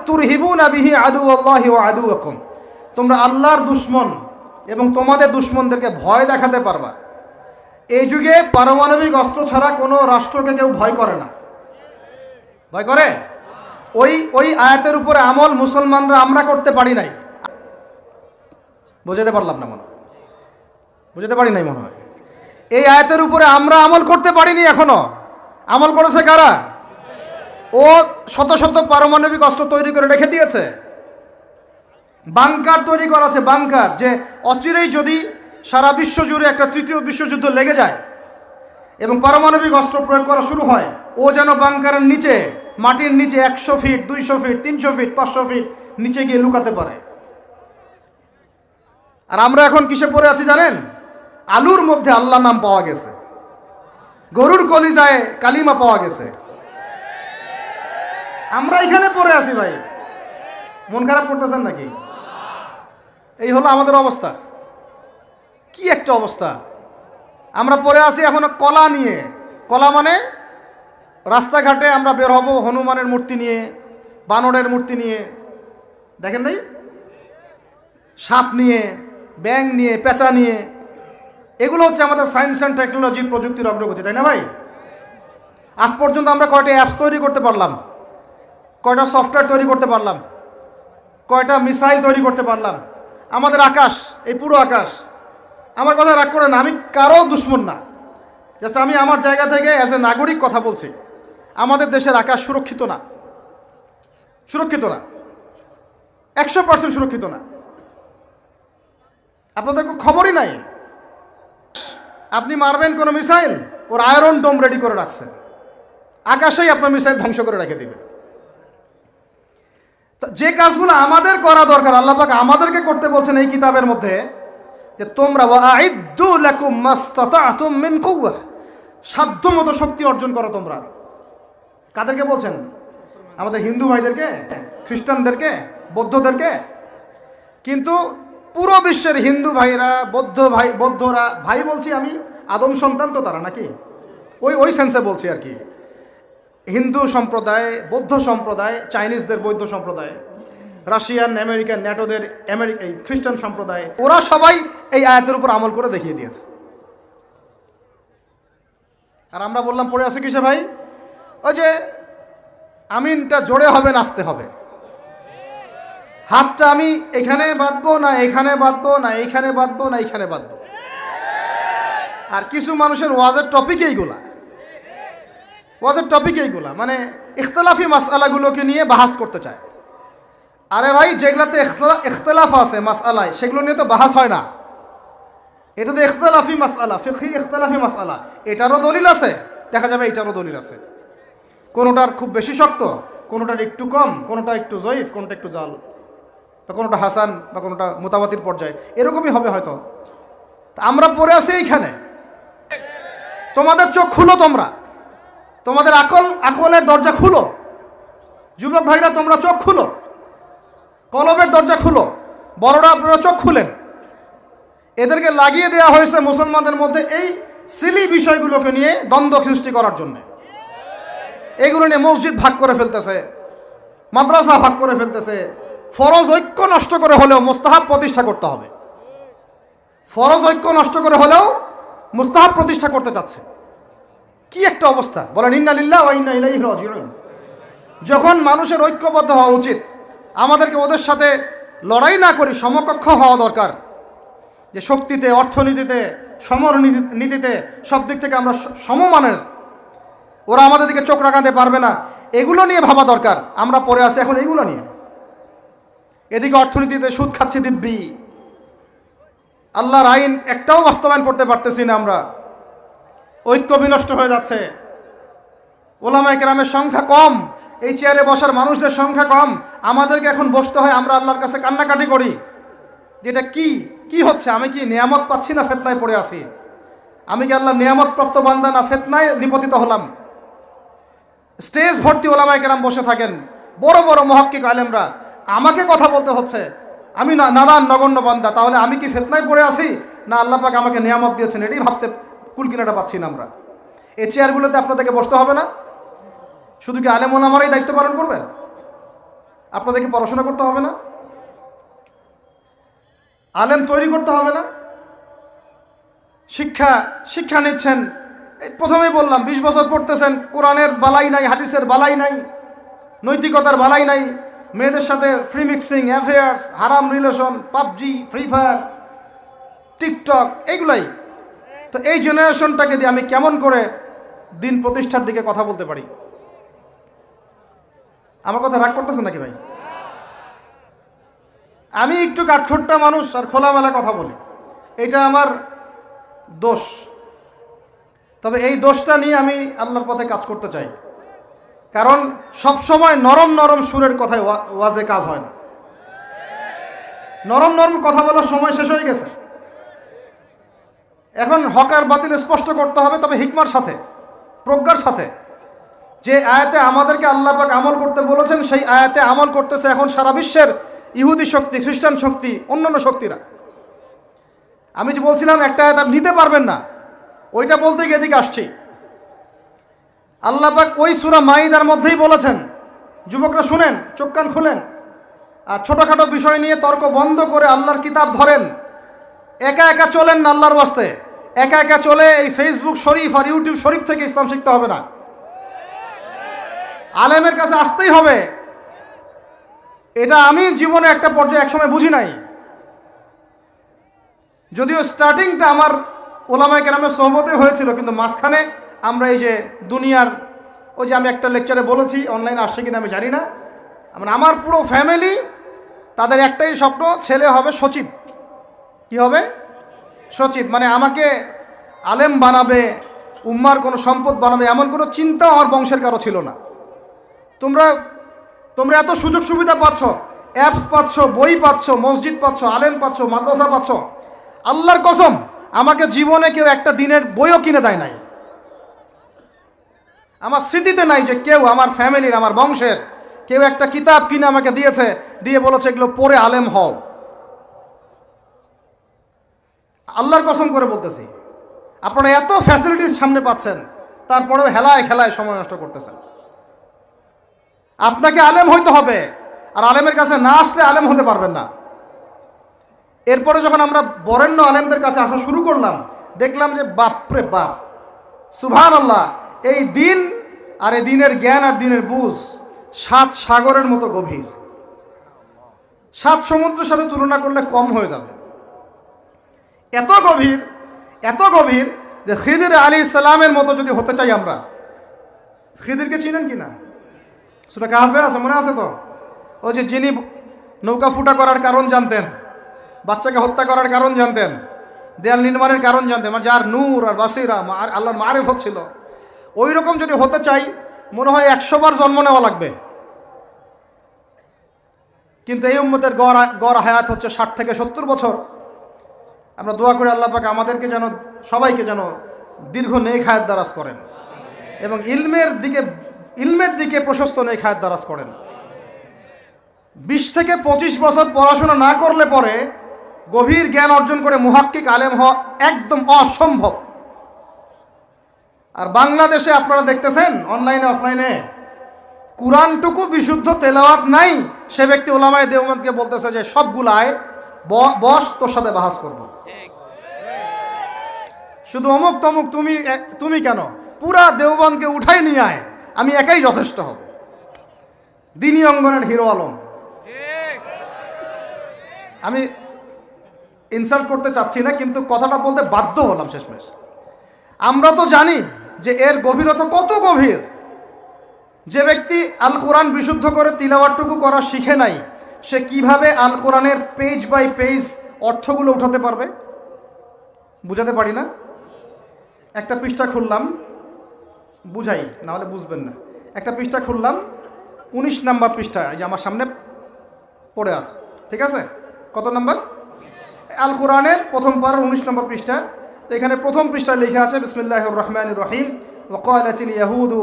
তুরহিবুনা বিহি আদুওয়াল্লাহি ওয়া আদুওয়াকুম, তোমরা আল্লাহর দুশমন এবং তোমাদের দুশমনদেরকে ভয় দেখাতে পারবা। এই যুগে পারমাণবিক অস্ত্র ছাড়া কোনো রাষ্ট্রকে কেউ ভয় করে না। ভয় করে? ওই আয়াতের উপরে আমল মুসলমানরা আমরা করতে পারি নাই। বুঝাতে পারলাম না মনে হয়, বুঝাতে পারি নাই মনে হয়। এই আয়াতের উপরে আমরা আমল করতে পারিনি এখনো। আমল করেছে কারা? ও শত শত পারমাণবিক অস্ত্র তৈরি করে রেখে দিয়েছে। বাংকার তৈরি করা আছে, বাংকার, যে অচিরেই যদি সারা বিশ্ব জুড়ে একটা তৃতীয় বিশ্বযুদ্ধ লেগে যায় এবং পারমাণবিক অস্ত্র প্রয়োগ করা শুরু হয়, ও যেন বাংকারের নিচে, মাটির নিচে 100 ফিট, 200 ফিট, 300 ফিট, 500 ফিট নিচে গিয়ে লুকাতে পারে। আর আমরা এখন কিসে পড়ে আছি জানেন? আলুর মধ্যে আল্লাহ নাম পাওয়া গেছে, গরুর কলিজায় কালিমা পাওয়া গেছে। আমরা এখানে পড়ে আছি ভাই। মন খারাপ করতেছেন নাকি? এই হলো আমাদের অবস্থা। কি একটা অবস্থা! আমরা পড়ে আছি এখনো কলা নিয়ে। কলা মানে রাস্তাঘাটে আমরা বের হব হনুমানের মূর্তি নিয়ে, বানরের মূর্তি নিয়ে, দেখেন নাই? সাপ নিয়ে, ব্যাঙ নিয়ে, পেঁচা নিয়ে। এগুলো হচ্ছে আমাদের সায়েন্স অ্যান্ড টেকনোলজি, প্রযুক্তির অগ্রগতি, তাই না ভাই? আজ পর্যন্ত আমরা কয়টা অ্যাপস তৈরি করতে পারলাম, কয়টা সফটওয়্যার তৈরি করতে পারলাম, কয়টা মিসাইল তৈরি করতে পারলাম। আমাদের আকাশ, এই পুরো আকাশ, আমার কথা রাগ করে না, আমি কারো দুশ্মন না, জাস্ট আমি আমার জায়গা থেকে অ্যাজ এ নাগরিক কথা বলছি। আমাদের দেশের আকাশ সুরক্ষিত না, সুরক্ষিত না, 100% সুরক্ষিত না। আপনাদের খবরই নাই। আপনি মারবেন কোনো মিসাইল, ওর আয়রন ডোম রেডি করে রাখছে, আকাশেই আপনার মিসাইল ধ্বংস করে রেখে দিবে। যে কাজগুলো আমাদের করা দরকার আল্লাহ পাক আমাদেরকে করতে বলছেন এই কিতাবের মধ্যে, যে তোমরা ওয়াইদু লাকুম মাস্তাতাতুম মিন কুওয়া, সাধ্যমতো শক্তি অর্জন করো তোমরা। কাদেরকে বলছেন? আমাদের হিন্দু ভাইদেরকে, খ্রিস্টানদেরকে, বৌদ্ধদেরকে। কিন্তু পুরো বিশ্বের হিন্দু ভাইরা, বৌদ্ধরা, ভাই বলছি আমি, আদম সন্তান তো তারা নাকি, ওই সেন্সে বলছি আর কি। হিন্দু সম্প্রদায়, বৌদ্ধ সম্প্রদায়, চাইনিজদের বৌদ্ধ সম্প্রদায়, রাশিয়ান, আমেরিকান, ন্যাটোদের এই খ্রিস্টান সম্প্রদায়, ওরা সবাই এই আয়াতের উপর আমল করে দেখিয়ে দিয়েছে। আর আমরা বললাম পড়ে আছে কিসে ভাই? ওই যে আমিনটা জোরে হবে, নাচতে হবে, হাতটা আমি এখানে বাঁধবো না এখানে বাঁধবো না এইখানে বাঁধবো না এইখানে বাঁধবো। আর কিছু মানুষের ওয়াজের টপিক এইগুলা, ওয়াজের টপিক এইগুলা, মানে ইখতলাফি মাসআলাগুলোকে নিয়ে বাহাস করতে চায়। আরে ভাই, যেগুলাতে ইখতলাফ আছে মাসআলায়, সেগুলো নিয়ে তো বাহাস হয় না। এটা তো ইখতলাফি মাসআলা, ফিকহি ইখতলাফি মাসআলা, এটারও দলিল আছে, দেখা যাবে এটারও দলিল আছে। কোনোটার খুব বেশি শক্ত, কোনোটার একটু কম, কোনোটা একটু জয়ীফ, কোনোটা একটু জাল, বা কোনোটা হাসান, বা কোনোটা মুতাওয়াতির পর্যায়ে, এরকমই হবে হয়তো। আমরা পড়ে আছি এইখানে। তোমাদের চোখ খুলো, তোমাদের আকলের দরজা খুলো। যুবক ভাইরা, তোমরা চোখ খুলো, কলবের দরজা খুলো। বড়রা আপনারা চোখ খুলেন। এদেরকে লাগিয়ে দেওয়া হয়েছে মুসলমানদের মধ্যে এই সিলি বিষয়গুলোকে নিয়ে দ্বন্দ্ব সৃষ্টি করার জন্য। এগুলো নিয়ে মসজিদ ভাগ করে ফেলতেছে, মাদ্রাসা ভাগ করে ফেলতেছে। ফরজ ঐক্য নষ্ট করে হলেও মুস্তাহাব প্রতিষ্ঠা করতে হবে। ফরজ ঐক্য নষ্ট করে হলেও মুস্তাহাব প্রতিষ্ঠা করতে চাচ্ছে। কি একটা অবস্থা বলেন! ইন্না লিল্লাহি ওয়া ইন্না ইলাইহি রাজিউন। যখন মানুষের ঐক্যবদ্ধ হওয়া উচিত, আমাদেরকে ওদের সাথে লড়াই না করি, সমকক্ষ হওয়া দরকার। যে শক্তিতে, অর্থনীতিতে, সমরনীতিতে, সব দিক থেকে আমরা সমমানের, ওরা আমাদের দিকে চোখ রাখাতে পারবে না, এগুলো নিয়ে ভাবা দরকার। আমরা পড়ে আসি এখন এগুলো নিয়ে। এদিকে অর্থনীতিতে সুদ খাচ্ছি দিব্যি, আল্লাহর আইন একটাও বাস্তবায়ন করতে পারতেছি না আমরা। ঐক্য বিনষ্ট হয়ে যাচ্ছে। ওলামায়ে কেরামের সংখ্যা কম, এই চেয়ারে বসার মানুষদের সংখ্যা কম। আমাদেরকে এখন বসতে হয়, আমরা আল্লাহর কাছে কান্নাকাটি করি, যেটা কি হচ্ছে? আমি কি নিয়ামত পাচ্ছি না ফিতনায় পড়ে আছি? আমি কি আল্লাহর নিয়ামত প্রাপ্ত বান্দা না ফিতনায় নিপতিত হলাম? স্টেজ ভর্তি ওলামায়ে কেরাম বসে থাকেন, বড় বড় মুহাক্কিক আলেমরা, আমাকে কথা বলতে হচ্ছে। আমি নাদান নগণ্য বান্দা, তাহলে আমি কি ফিতনায় পড়ে আছি না আল্লাহ পাক আমাকে নিয়ামত দিয়েছেন? এটাই ভাবতে কুলকিনাটা পাচ্ছি না আমরা। এই চেয়ারগুলোতে আপনাদেরকে বসতে হবে না? শুধু কি আলেম ওলামারাই দায়িত্ব পালন করবেন? আপনাদেরকে পড়াশোনা করতে হবে না? আলেম তৈরি করতে হবে না? শিক্ষা নিচ্ছেন, প্রথমেই বললাম 20 বছর পড়তেছেন, কোরআনের বালাই নাই, হাদিসের বালাই নাই, নৈতিকতার বালাই নাই, মেয়েদের সাথে ফ্রি মিক্সিং, অ্যাফেয়ার্স, হারাম relation, PUBG, Free Fire, TikTok, এইগুলাই। তো এই জেনারেশনটাকে দিয়ে আমি কেমন করে দিন প্রতিষ্ঠার দিকে কথা বলতে পারি? আমার কথা রাগ করতেছেন নাকি ভাই? আমি একটু কাঠখোট্টা মানুষ আর খোলামেলা কথা বলি, এটা আমার দোষ। তবে এই দোষটা নিয়ে আমি আল্লাহর পথে কাজ করতে চাই। কারণ সব সময় নরম নরম সুরের কথায় ওয়াজে কাজ হয় না। নরম নরম কথা বলার সময় শেষ হয়ে গেছে। এখন হক আর বাতিল স্পষ্ট করতে হবে, তবে হিকমার সাথে, প্রজ্ঞার সাথে। যে আয়াতে আমাদেরকে আল্লাহ পাক আমল করতে বলেছেন, সেই আয়াতে আমল করতেছে এখন সারা বিশ্বের ইহুদি শক্তি, খ্রিস্টান শক্তি, অন্যান্য শক্তিরা। আমি যে বলছিলাম একটা আয়াত আপনি নিতে পারবেন না, ওইটা বলতে গিয়ে এদিকে আসছি। আল্লাহ পাক ওই সূরা মাইদার মধ্যেই বলেছেন, যুবকরা শুনেন, চোখ কান খুলেন, আর ছোটোখাটো বিষয় নিয়ে তর্ক বন্ধ করে আল্লাহর কিতাব ধরেন। একা একা চলেন না আল্লাহর ওয়াস্তে। একা একা চলে এই ফেসবুক শরীফ আর ইউটিউব শরীফ থেকে ইসলাম শিখতে হবে না, আলেমের কাছে আসতেই হবে। এটা আমি জীবনে একটা পর্যায়ে একসময় বুঝি নাই, যদিও স্টার্টিংটা আমার ওলামায়ে কেরামের সোহবতে হয়েছিল, কিন্তু মাঝখানে আমরা এই যে দুনিয়ার, ওই যে আমি একটা লেকচারে বলেছি, অনলাইনে আসছে কিনা আমি জানি না, মানে আমার পুরো ফ্যামিলি, তাদের একটাই স্বপ্ন, ছেলে হবে সচিব। কি হবে? সচিব। মানে আমাকে আলেম বানাবে, উম্মার কোনো সম্পদ বানাবে, এমন কোনো চিন্তা আমার বংশের কারো ছিল না। তোমরা এত সুযোগ সুবিধা পাচ্ছ, অ্যাপস পাচ্ছ, বই পাচ্ছ, মসজিদ পাচ্ছ, আলেম পাচ্ছ, মাদ্রাসা পাচ্ছ। আল্লাহর কসম, আমাকে জীবনে কেউ একটা দিনের বইও কিনে দেয় নাই। আমার স্মৃতিতে নাই যে কেউ আমার ফ্যামিলির, আমার বংশের কেউ একটা কিতাব কিনে আমাকে দিয়েছে, দিয়ে বলেছে এগুলো পড়ে আলেম হও। আল্লাহর কসম করে বলতেছি, আপনারা এত ফ্যাসিলিটিস সামনে পাচ্ছেন, তারপরেও হেলায় খেলায় সময় নষ্ট করতেছেন। আপনাকে আলেম হইতে হবে, আর আলেমের কাছে না আসলে আলেম হতে পারবেন না। এরপরে যখন আমরা বরেণ্য আলেমদের কাছে আসা শুরু করলাম, দেখলাম যে বাপরে বাপ, সুবহানাল্লাহ, এই দিন আর এই দিনের জ্ঞান আর দিনের বুঝ 7 সাগরের মতো গভীর। 7 সমুদ্রের সাথে তুলনা করলে কম হয়ে যাবে। এত গভীর, এত গভীর যে খিদির আলাইহিস সালামের মতো যদি হতে চাই আমরা, খিদিরকে চিনেন কি না? সূরা কাহফে আছে, মনে আছে তো? ওই যে যিনি নৌকা ফুটা করার কারণ জানতেন, বাচ্চাকে হত্যা করার কারণ জানতেন, দেয়াল নির্মাণের কারণ জানতেন, মানে যার নূর আর বাসিরা আল্লাহর মারিফত ছিল, ওই রকম যদি হতে চাই মনে হয় 100 বার জন্ম নেওয়া লাগবে। কিন্তু এই উম্মতের গড় হায়াত হচ্ছে 60 থেকে 70 বছর। আমরা দোয়া করি আল্লাহ পাক আমাদেরকে যেন, সবাইকে যেন দীর্ঘ নেক হায়াত দারাজ করেন এবং ইলমের দিকে প্রশস্ত নেক হায়াত দারাজ করেন। 20 থেকে 25 বছর পড়াশোনা না করলে পরে গভীর জ্ঞান অর্জন করে মুহাক্কিক আলেম হওয়া একদম অসম্ভব। আর বাংলাদেশে আপনারা দেখতেছেন অনলাইনে অফলাইনে, কুরআনটুকু বিশুদ্ধ তেলাওয়াত নাই, সে ব্যক্তি উলামায়ে দেওবন্দকে বলতেছে যে সবগুলায় বস, তোর সাথে বাহাস করব। শুধু অমুক তমুক, তুমি কেন, পুরা দেওবন্দকে উঠাই নিয়ে আয়, আমি একাই যথেষ্ট হব। দ্বীনি অঙ্গনের হিরো আলম। আমি ইনসাল্ট করতে চাচ্ছি না, কিন্তু কথাটা বলতে বাধ্য হলাম শেষমেশ। আমরা তো জানি যে এর গভীরতা কত গভীর। যে ব্যক্তি আল কোরআন বিশুদ্ধ করে তিলাওয়াতটুকু করা শিখে নাই, সে কিভাবে আল কোরআনের পেজ বাই পেজ অর্থগুলো উঠাতে পারবে? বুঝাতে পারি না? একটা পৃষ্ঠা খুললাম, বুঝাই, না হলে বুঝবেন না। একটা পৃষ্ঠা খুললাম, 19 নম্বর পৃষ্ঠা, এই যে আমার সামনে পড়ে আছে, ঠিক আছে? কত নম্বর? আল কোরআনের প্রথম পারার 19 নম্বর পৃষ্ঠা। তো এখানে প্রথম পৃষ্ঠায় লেখা আছে বিসমিল্লাহির রহমানির রহিম, ওয়াকালাতিল ইয়াহুদু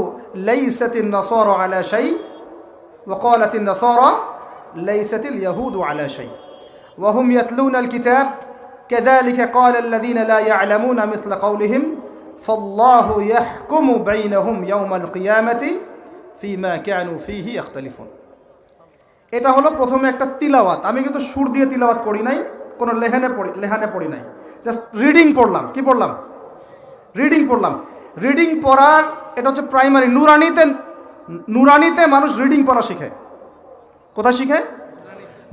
লাইসাতিন নাসারা আলা শাই, ওয়াকালাতিন নাসারা লাইসাতিল ইয়াহুদু আলা শাই ওয়া হুম ইয়াতলুনাল কিতাব কাযালিকা ক্বালাল্লাযীনা লা ইয়া'লামুনা মিছলা কওলিহিম ফাল্লাহু ইয়াহকুমু বাইনাহুম ইয়াওমাল কিয়ামাতি ফীমা কানু ফীহি ইখতালিফুন। এটা হলো প্রথমে একটা তিলাওয়াত। আমি কিন্তু সুর দিয়ে তিলাওয়াত করি নাই, কোনো লেহানে পড়ি নাই, জাস্ট রিডিং পড়লাম। কি পড়লাম? রিডিং পড়লাম। রিডিং পড়ার এটা হচ্ছে প্রাইমারি। নুরানিতে মানুষ রিডিং পড়া শিখে। কোথায় শিখে?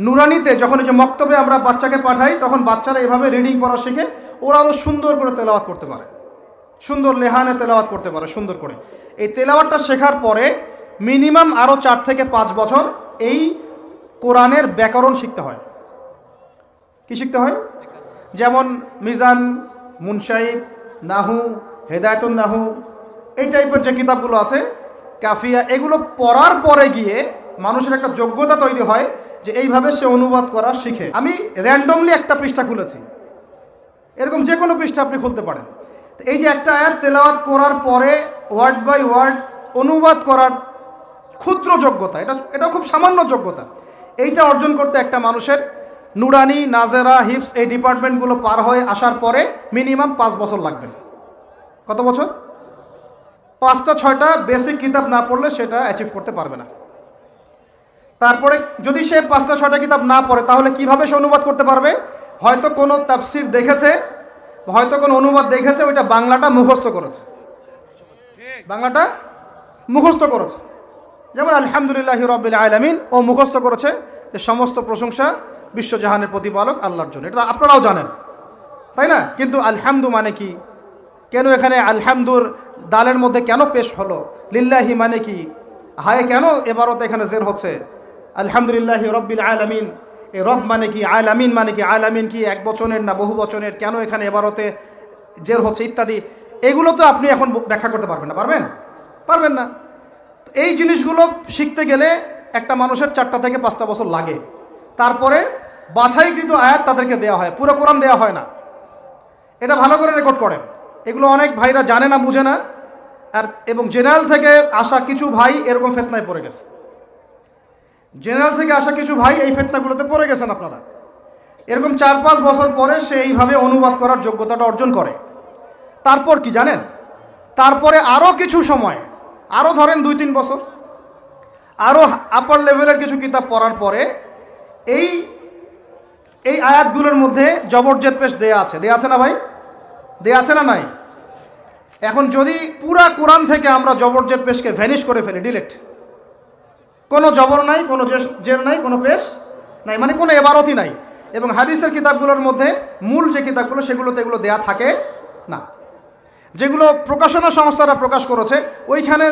নুরানিতে। যখন এই যে মক্তবে আমরা বাচ্চাকে পাঠাই, তখন বাচ্চারা এভাবে রিডিং পড়া শিখে। ওরা আরও সুন্দর করে তেলাওয়াত করতে পারে, সুন্দর লেহানে তেলাওয়াত করতে পারে সুন্দর করে। এই তেলাওয়াতটা শেখার পরে মিনিমাম আরও 4 থেকে 5 বছর এই কোরআনের ব্যাকরণ শিখতে হয়। কি শিখতে হয়? যেমন মিজান, মুনসাইব, নাহু, হেদায়েতুন নাহু, এই টাইপের যে কিতাবগুলো আছে, কাফিয়া, এগুলো পড়ার পরে গিয়ে মানুষের একটা যোগ্যতা তৈরি হয় যে এইভাবে সে অনুবাদ করা শিখে। আমি র্যান্ডমলি একটা পৃষ্ঠা খুলেছি, এরকম যে কোনো পৃষ্ঠা আপনি খুলতে পারেন। এই যে একটা আয়াত তেলাওয়াত করার পরে ওয়ার্ড বাই ওয়ার্ড অনুবাদ করার ক্ষুদ্র যোগ্যতা, এটা খুব সামান্য যোগ্যতা। এইটা অর্জন করতে একটা মানুষের নুরানি, নাজেরা, হিফস এই ডিপার্টমেন্টগুলো পার হয়ে আসার পরে মিনিমাম 5 বছর লাগবে। কত বছর? 5টা 6টা বেসিক কিতাব না পড়লে সেটা অ্যাচিভ করতে পারবে না। তারপরে যদি সে 5টা 6টা কিতাব না পড়ে, তাহলে কিভাবে সে অনুবাদ করতে পারবে? হয়তো কোনো তাফসির দেখেছে, হয়তো কোনো অনুবাদ দেখেছে, ওইটা বাংলাটা মুখস্থ করেছে, বাংলাটা মুখস্থ করেছে। যেমন আলহামদুলিল্লাহি রাব্বিল আলামিন, ও মুখস্থ করেছে যে সমস্ত প্রশংসা বিশ্বজাহানের প্রতিপালক আল্লাহর জন্য। এটা আপনারাও জানেন, তাই না? কিন্তু আলহামদু মানে কি? কেন এখানে আলহামদুর দালের মধ্যে কেন পেশ হলো? লিল্লাহি মানে কি? হায় কেন এবারত এখানে জের হচ্ছে? আলহামদুলিল্লাহি রাব্বিল আলামিন, এই রব মানে কি? আলামিন মানে কি? আলামিন কি এক বচনের না বহু বচনের? কেন এখানে এবারতে জের হচ্ছে ইত্যাদি, এগুলো তো আপনি এখন ব্যাখ্যা করতে পারবেন না। পারবেন না। এই জিনিসগুলো শিখতে গেলে একটা মানুষের 4টা থেকে 5টা বছর লাগে। তারপরে বাছাইকৃত আয়াত তাদেরকে দেওয়া হয়, পুরো কোরআন দেওয়া হয় না। এটা ভালো করে রেকর্ড করেন। এগুলো অনেক ভাইরা জানে না, বুঝে না। এবং জেনারেল থেকে আসা কিছু ভাই এরকম ফিতনায় পড়ে গেছে। জেনারেল থেকে আসা কিছু ভাই এই ফিতনাগুলোতে পড়ে গেছেন আপনারা। এরকম 4-5 বছর পরে সে এইভাবে অনুবাদ করার যোগ্যতাটা অর্জন করে। তারপর কি জানেন? তারপরে আরও কিছু সময়, আরও ধরেন 2-3 বছর, আরও আপার লেভেলের কিছু কিতাব পড়ার পরে এই এই আয়াতগুলোর মধ্যে জবরজেদ পেশ দেয়া আছে না ভাই? দেয়া আছে না নাই? এখন যদি পুরা কোরআন থেকে আমরা জবরজেদ পেশকে ভ্যানিশ করে ফেলি, ডিলেট, কোনো জবর নাই, কোনো জের নাই, কোনো পেশ নাই, মানে কোনো এবারতই নাই, এবং হাদিসের কিতাবগুলোর মধ্যে মূল যে কিতাবগুলো সেগুলোতে এগুলো দেয়া থাকে না, যেগুলো প্রকাশনা সংস্থারা প্রকাশ করেছে ওইখানে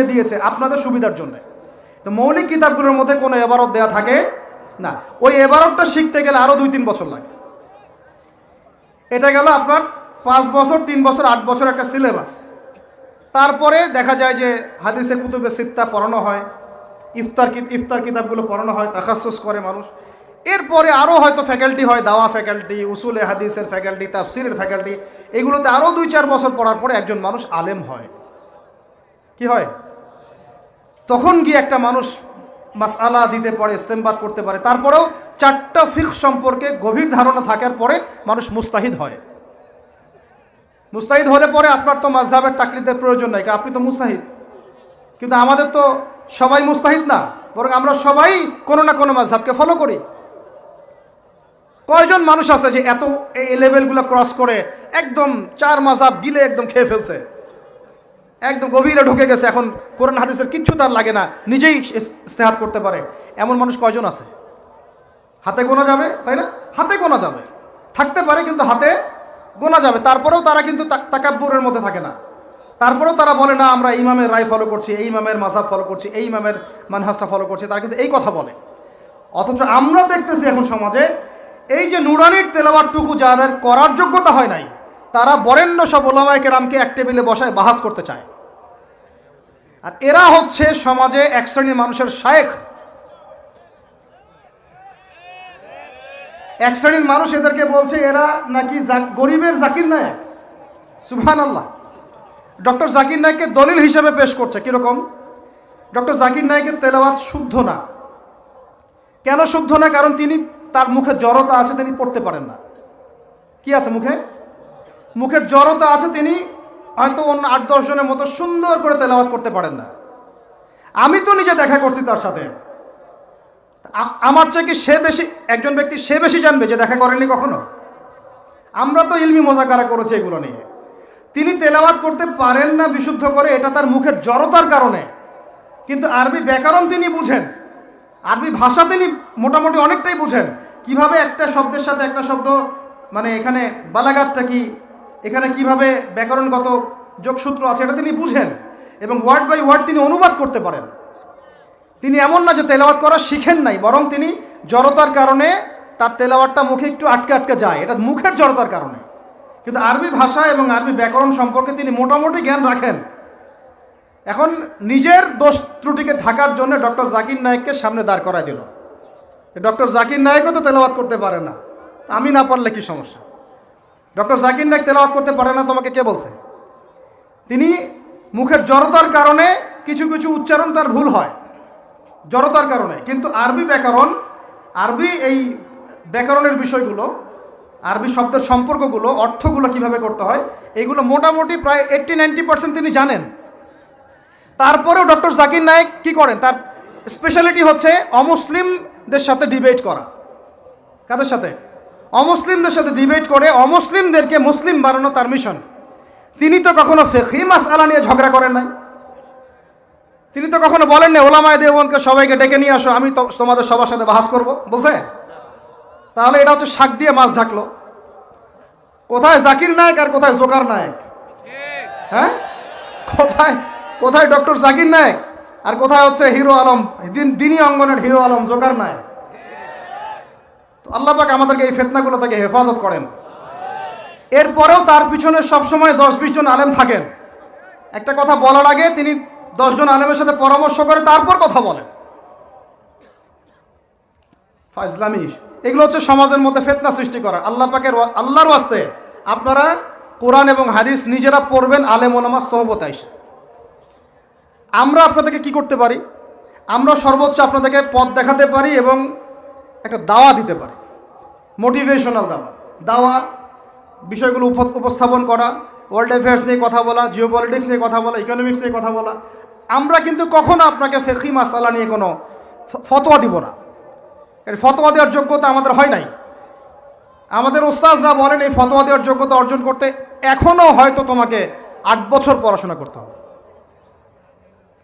দিয়েছে আপনাদের সুবিধার জন্য। তো মৌলিক কিতাবগুলোর মধ্যে কোনো এবারত দেয়া থাকে না। ওই এবারতটা শিখতে গেলে আরও 2-3 বছর লাগে। এটা গেল আপনার 5 বছর, 3 বছর, 8 বছর একটা সিলেবাস। তারপরে দেখা যায় যে হাদিসে কুতুবে সিত্তা পড়ানো হয়, ইফতার কিতাবগুলো পড়ানো হয়, তাখাসুস করে মানুষ। এরপরে আরও হয়তো ফ্যাকাল্টি হয়, দাওয়া ফ্যাকাল্টি, উসুলে হাদিসের ফ্যাকাল্টি, তাফসিরের ফ্যাকাল্টি, এগুলোতে আরও 2-4 বছর পড়ার পরে একজন মানুষ আলেম হয়। কি হয়? তখন গিয়ে একটা মানুষ মাসআলা দিতে পারে, ইস্তেমবাদ করতে পারে। তারপরেও 4টা ফিকহ সম্পর্কে গভীর ধারণা থাকার পরে মানুষ মুস্তাহিদ হয়। মুস্তাহিদ হলে পরে আপনার তো মাযহাবের তাকলিদের প্রয়োজন নাই, আপনি তো মুস্তাহিদ। কিন্তু আমাদের তো সবাই মুস্তাহিদ না, বরং আমরা সবাই কোনো না কোনো মাযহাবকে ফলো করি। কয়জন মানুষ আছে যে এত এই লেভেলগুলো ক্রস করে একদম 4 মাযহাব গিলে একদম খেয়ে ফেলছে, একদম গভীরে ঢুকে গেছে, এখন কোরআন হাদিসের কিচ্ছু তার লাগে না, নিজেই ইস্তেহাদ করতে পারে? এমন মানুষ কয়জন আছে? হাতে গোনা যাবে, তাই না? হাতে গোনা যাবে, থাকতে পারে কিন্তু হাতে গোনা যাবে। তারপরেও তারা কিন্তু তাকাব্বুরের মধ্যে থাকে না। তারপরেও তারা বলে না আমরা ইমামের রায় ফলো করছি, এই ইমামের মাযহাব ফলো করছি, এই ইমামের মানহাজটা ফলো করছি, তারা কিন্তু এই কথা বলে। অথচ আমরা দেখতেছি এখন সমাজে এই যে নুরানির তেলাওয়াতটুকু যাদের করার যোগ্যতা হয় নাই, তারা বরেণ্য সব ওলামায়ে কেরামকে এক টেবিলে বসায় বাহাস করতে চায়। আর এরা হচ্ছে সমাজে এক শ্রেণীর মানুষের শায়েখ। এক শ্রেণীর মানুষ এদেরকে বলছে এরা নাকি গরিবের জাকির নায়েক। সুবহানাল্লাহ। ডক্টর জাকির নায়েককে দলিল হিসেবে পেশ করছে। কীরকম? ডক্টর জাকির নায়েকের তেলাওয়াত শুদ্ধ না। কেন শুদ্ধ না? কারণ তার মুখে জড়তা আছে, তিনি পড়তে পারেন না। কি আছে মুখে? মুখের জড়তা আছে, তিনি হয়তো অন্য 8-10 জনের মতো সুন্দর করে তেলাওয়াত করতে পারেন না। আমি তো নিজে দেখা করছি তার সাথে। আমার চেয়ে কি একজন ব্যক্তি সে বেশি জানবে যে দেখা করেননি কখনো? আমরা তো ইলমি মোজাকারা করেছি এগুলো নিয়ে। তিনি তেলাওয়াত করতে পারেন না বিশুদ্ধ করে, এটা তার মুখের জড়তার কারণে। কিন্তু আরবি ব্যাকরণ তিনি বুঝেন, আরবি ভাষা তিনি মোটামুটি অনেকটাই বুঝেন। কিভাবে একটা শব্দের সাথে একটা শব্দ, মানে এখানে বালাগাতটা কি, এখানে কিভাবে ব্যাকরণগত যোগসূত্র আছে, এটা তিনি বুঝেন এবং ওয়ার্ড বাই ওয়ার্ড তিনি অনুবাদ করতে পারেন। তিনি এমন না যে তেলাওয়াত করা শিখেন নাই, বরং তিনি জড়তার কারণে তার তেলাওয়াতটা মুখে একটু আটকে যায়, এটা মুখের জড়তার কারণে। কিন্তু আরবি ভাষা এবং আরবি ব্যাকরণ সম্পর্কে তিনি মোটামুটি জ্ঞান রাখেন। এখন নিজের দোষ ত্রুটিকে ঢাকার জন্য ডক্টর জাকির নায়েককে সামনে দাঁড় করায় দিল। ডক্টর জাকির নায়েকও তো তেলাওয়াত করতে পারে না, আমি না পারলে কি সমস্যা? ডক্টর জাকির নায়েক তেলাওয়াত করতে পারে না তোমাকে কে বলছে? তিনি মুখের জড়তার কারণে কিছু কিছু উচ্চারণ তার ভুল হয়, জড়তার কারণে। কিন্তু আরবি ব্যাকরণ, আরবি এই ব্যাকরণের বিষয়গুলো, আরবি শব্দের সম্পর্কগুলো, অর্থগুলো কিভাবে করতে হয়, এগুলো মোটামুটি প্রায় 80-90% তিনি জানেন। তারপরেও ডক্টর জাকির নায়েক কি করেন? তার স্পেশালিটি হচ্ছে অমুসলিমদের সাথে ডিবেট করা। কাদের সাথে? অমুসলিমদের সাথে ডিবেট করে অমুসলিমদেরকে মুসলিম বানানো তার মিশন। তিনি তো কখনো ফিকহি মাসআলা নিয়ে ঝগড়া করেন নাই। তিনি তো কখনো বলেন না ওলামায়ে দেওবন্দকে সবাইকে ডেকে নিয়ে আসো, আমি তো তোমাদের সবার সাথে বাহাস করবো, বলছে? তাহলে এটা হচ্ছে শাক দিয়ে মাছ ঢাকলো। কোথায় জাকির নায়েক আর কোথায় জোকার নায়েক? হ্যাঁ, কোথায় ডক্টর জাকির নায়েক আর কোথায় হচ্ছে হিরো আলম, দিনী অঙ্গনের হিরো আলম, জোকার নায়েক? তো আল্লাহ পাক আমাদেরকে এই ফিতনাগুলো থেকে হেফাজত করেন। এরপরেও তার পিছনে সবসময় 10-20 জন আলেম থাকেন। একটা কথা বলার আগে তিনি 10 জন আলেমের সাথে পরামর্শ করে তারপর কথা বলেন। ফাজলামি, এগুলো হচ্ছে সমাজের মধ্যে ফিতনা সৃষ্টি করা। আল্লাহর ওয়াস্তে আপনারা কোরআন এবং হাদিস নিজেরা পড়বেন, আলেম ওলামা সোহবতে আইসে। আমরা আপনাদেরকে কি করতে পারি? আমরা সর্বোচ্চ আপনাদেরকে পথ দেখাতে পারি এবং একটা দাওয়া দিতে পারি, মোটিভেশনাল দাওয়া, বিষয়গুলো উপস্থাপন করা, ওয়ার্ল্ড অ্যাফেয়ার্স নিয়ে কথা বলা, জিওপলিটিক্স নিয়ে কথা বলা, ইকোনমিক্স নিয়ে কথা বলা, আমরা কিন্তু কখনো আপনাকে ফিকহি মাসালা নিয়ে কোনো ফতোয়া দিব না, ফতোয়া দেওয়ার যোগ্যতা আমাদের হয় নাই। আমাদের ওস্তাজরা বলেন এই ফতোয়া দেওয়ার যোগ্যতা অর্জন করতে এখনও হয়তো তোমাকে 8 বছর পড়াশোনা করতে হবে,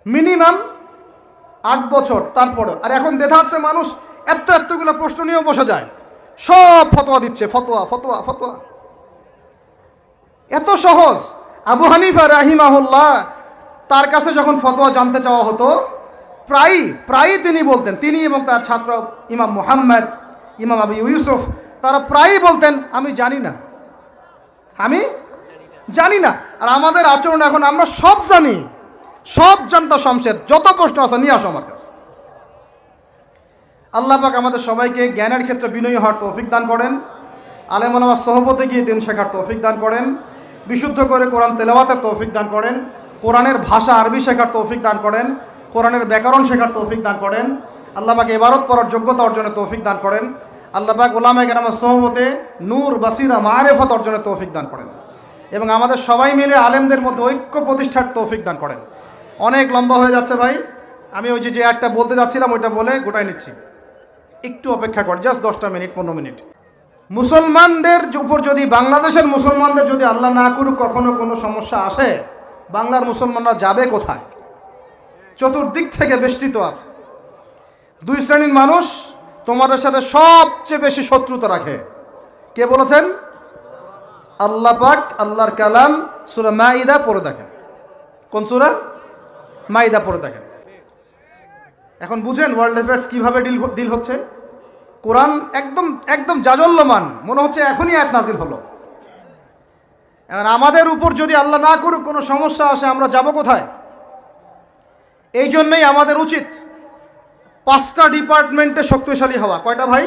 মিনিমাম 8 বছর। তারপরে আর এখন দেখা যাচ্ছে মানুষ এতগুলো প্রশ্ন নিয়েও বসে যায়, সব ফতোয়া দিচ্ছে, ফতোয়া ফতোয়া ফতোয়া, এত সহজ। আবু হানিফা রাহিমাহুল্লাহ, তার কাছে যখন ফতোয়া জানতে চাওয়া হতো প্রায়ই তিনি বলতেন, তিনি এবং তার ছাত্র ইমাম মুহাম্মদ, ইমাম আবু ইউসুফ, তারা প্রায়ই বলতেন আমি জানি না, আমি জানি না। আর আমাদের আচরণ এখন আমরা সব জানি, সব জানতা শমশের, যত প্রশ্ন আছে নিয়ে আসো আমার কাছে। আল্লাহ পাক আমাদের সবাইকে জ্ঞানের ক্ষেত্রে বিনয়ী হওয়ার তৌফিক দান করেন, আলেম ওলামার সোহবতে গিয়ে দিন শেখার তৌফিক দান করেন, বিশুদ্ধ করে কোরআন তেলাওয়াতের তৌফিক দান করেন, কোরআনের ভাষা আরবি শেখার তৌফিক দান করেন, কোরআনের ব্যাকরণ শেখার তৌফিক দান করেন। আল্লাহ পাক ইবারত পড়ার যোগ্যতা অর্জনের তৌফিক দান করেন। আল্লাহ পাক উলামায়ে কেরামের সোহবতে নূর, বাসিরা, মারিফত অর্জনের তৌফিক দান করেন এবং আমাদের সবাই মিলে আলেমদের মধ্যে ঐক্য প্রতিষ্ঠার তৌফিক দান করেন। অনেক লম্বা হয়ে যাচ্ছে ভাই, আমি ওই যে একটা বলতে যাচ্ছিলাম ওইটা বলে গোটাই নিচ্ছি, একটু অপেক্ষা কর, জাস্ট 10টা মিনিট 15 মিনিট। মুসলমানদের উপর যদি, বাংলাদেশের মুসলমানদের যদি আল্লাহ না করুক কখনো কোনো সমস্যা আসে, বাংলার মুসলমানরা যাবে কোথায়? চতুর্দিক থেকে বেষ্টিত আছে। 2 শ্রেণীর মানুষ তোমাদের সাথে সবচেয়ে বেশি শত্রুতা রাখে। কে বলেছেন? আল্লাহ পাক, আল্লাহর কালাম সূরা মাইদা পড়ে দেখেন। কোন সূরা? মাইদা পড়ে দেখেন। এখন বুঝেন ওয়ার্ল্ড অ্যাফেয়ার্স কীভাবে ডিল হচ্ছে। কোরআন একদম জাজল্যমান, মনে হচ্ছে এখনই আয়াত নাজিল হলো। এখন আমাদের উপর যদি আল্লাহ না করুক কোনো সমস্যা আসে, আমরা যাব কোথায়? এই জন্যই আমাদের উচিত 5টা ডিপার্টমেন্টে শক্তিশালী হওয়া। কয়টা ভাই?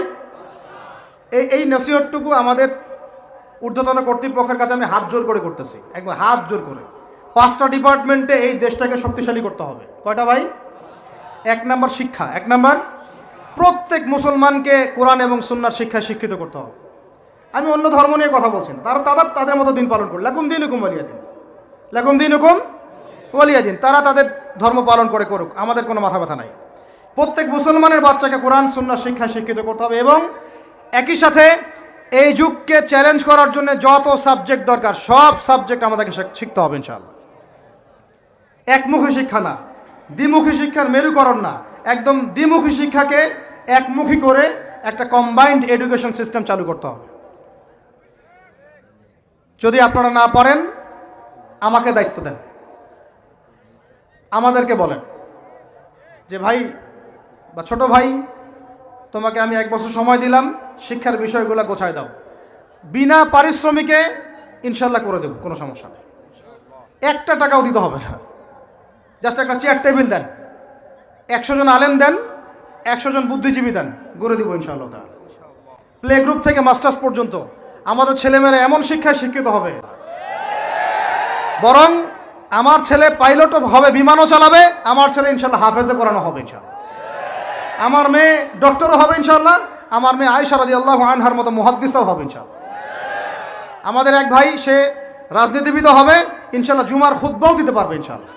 এই নসিহতটুকু আমাদের ঊর্ধ্বতন কর্তৃপক্ষের কাছে আমি হাত জোর করে করতেছি, একদম হাত জোর করে। 5টা ডিপার্টমেন্টে এই দেশটাকে শক্তিশালী করতে হবে। কয়টা ভাই? 1 নাম্বার শিক্ষা, 1 নাম্বার প্রত্যেক মুসলমানকে কোরআন এবং সুন্নাহর শিক্ষায় শিক্ষিত করতে হবে। আমি অন্য ধর্ম নিয়ে কথা বলছি না, তাদের মতো দিন পালন করে, লাকুম দীনুকুম ওয়ালিয়া দিন, লাকুম দীনুকুম ওয়ালিয়া দিন, তারা তাদের ধর্ম পালন করে করুক, আমাদের কোনো মাথা ব্যথা নাই। প্রত্যেক মুসলমানের বাচ্চাকে কোরআন সুন্নাহর শিক্ষায় শিক্ষিত করতে হবে এবং একই সাথে এই যুগকে চ্যালেঞ্জ করার জন্য যত সাবজেক্ট দরকার সব সাবজেক্ট আমাদেরকে শিখতে হবে ইনশাআল্লাহ। একমুখী শিক্ষা না, দ্বিমুখী শিক্ষার মেরুকরণ না, একদম দ্বিমুখী শিক্ষাকে একমুখী করে একটা কম্বাইন্ড এডুকেশন সিস্টেম চালু করতে হবে। যদি আপনারা না পারেন আমাকে দায়িত্ব দেন, আমাদেরকে বলেন যে ভাই বা ছোট ভাই, তোমাকে আমি 1 বছর সময় দিলাম, শিক্ষার বিষয়গুলো গোছায় দাও, বিনা পারিশ্রমিকে ইনশাল্লাহ করে দেব, কোনো সমস্যা নেই, 1টা টাকাও দিতে হবে না, জাস্ট একটা চেয়ার টেবিল দেন, 100 জন আলেম দেন, 100 জন বুদ্ধিজীবী দেন, গড়ে দিব ইনশাআল্লাহ তাআলা। প্লে গ্রুপ থেকে মাস্টার্স পর্যন্ত আমাদের ছেলেমেয়েরা এমন শিক্ষায় শিক্ষিত হবে, বরং আমার ছেলে পাইলটও হবে, বিমানও চালাবে, আমার ছেলে ইনশাআল্লাহ হাফেজে পড়ানো হবে ইনশাআল্লাহ, আমার মেয়ে ডক্টরও হবে ইনশাআল্লাহ, আমার মেয়ে আয়েশা রাদিয়াল্লাহু আনহার মতো মুহাদ্দিসও হবে ইনশাআল্লাহ। আমাদের এক ভাই সে রাজনীতিবিদও হবে ইনশাআল্লাহ, জুমার খুতবাও দিতে পারবে ইনশাআল্লাহ।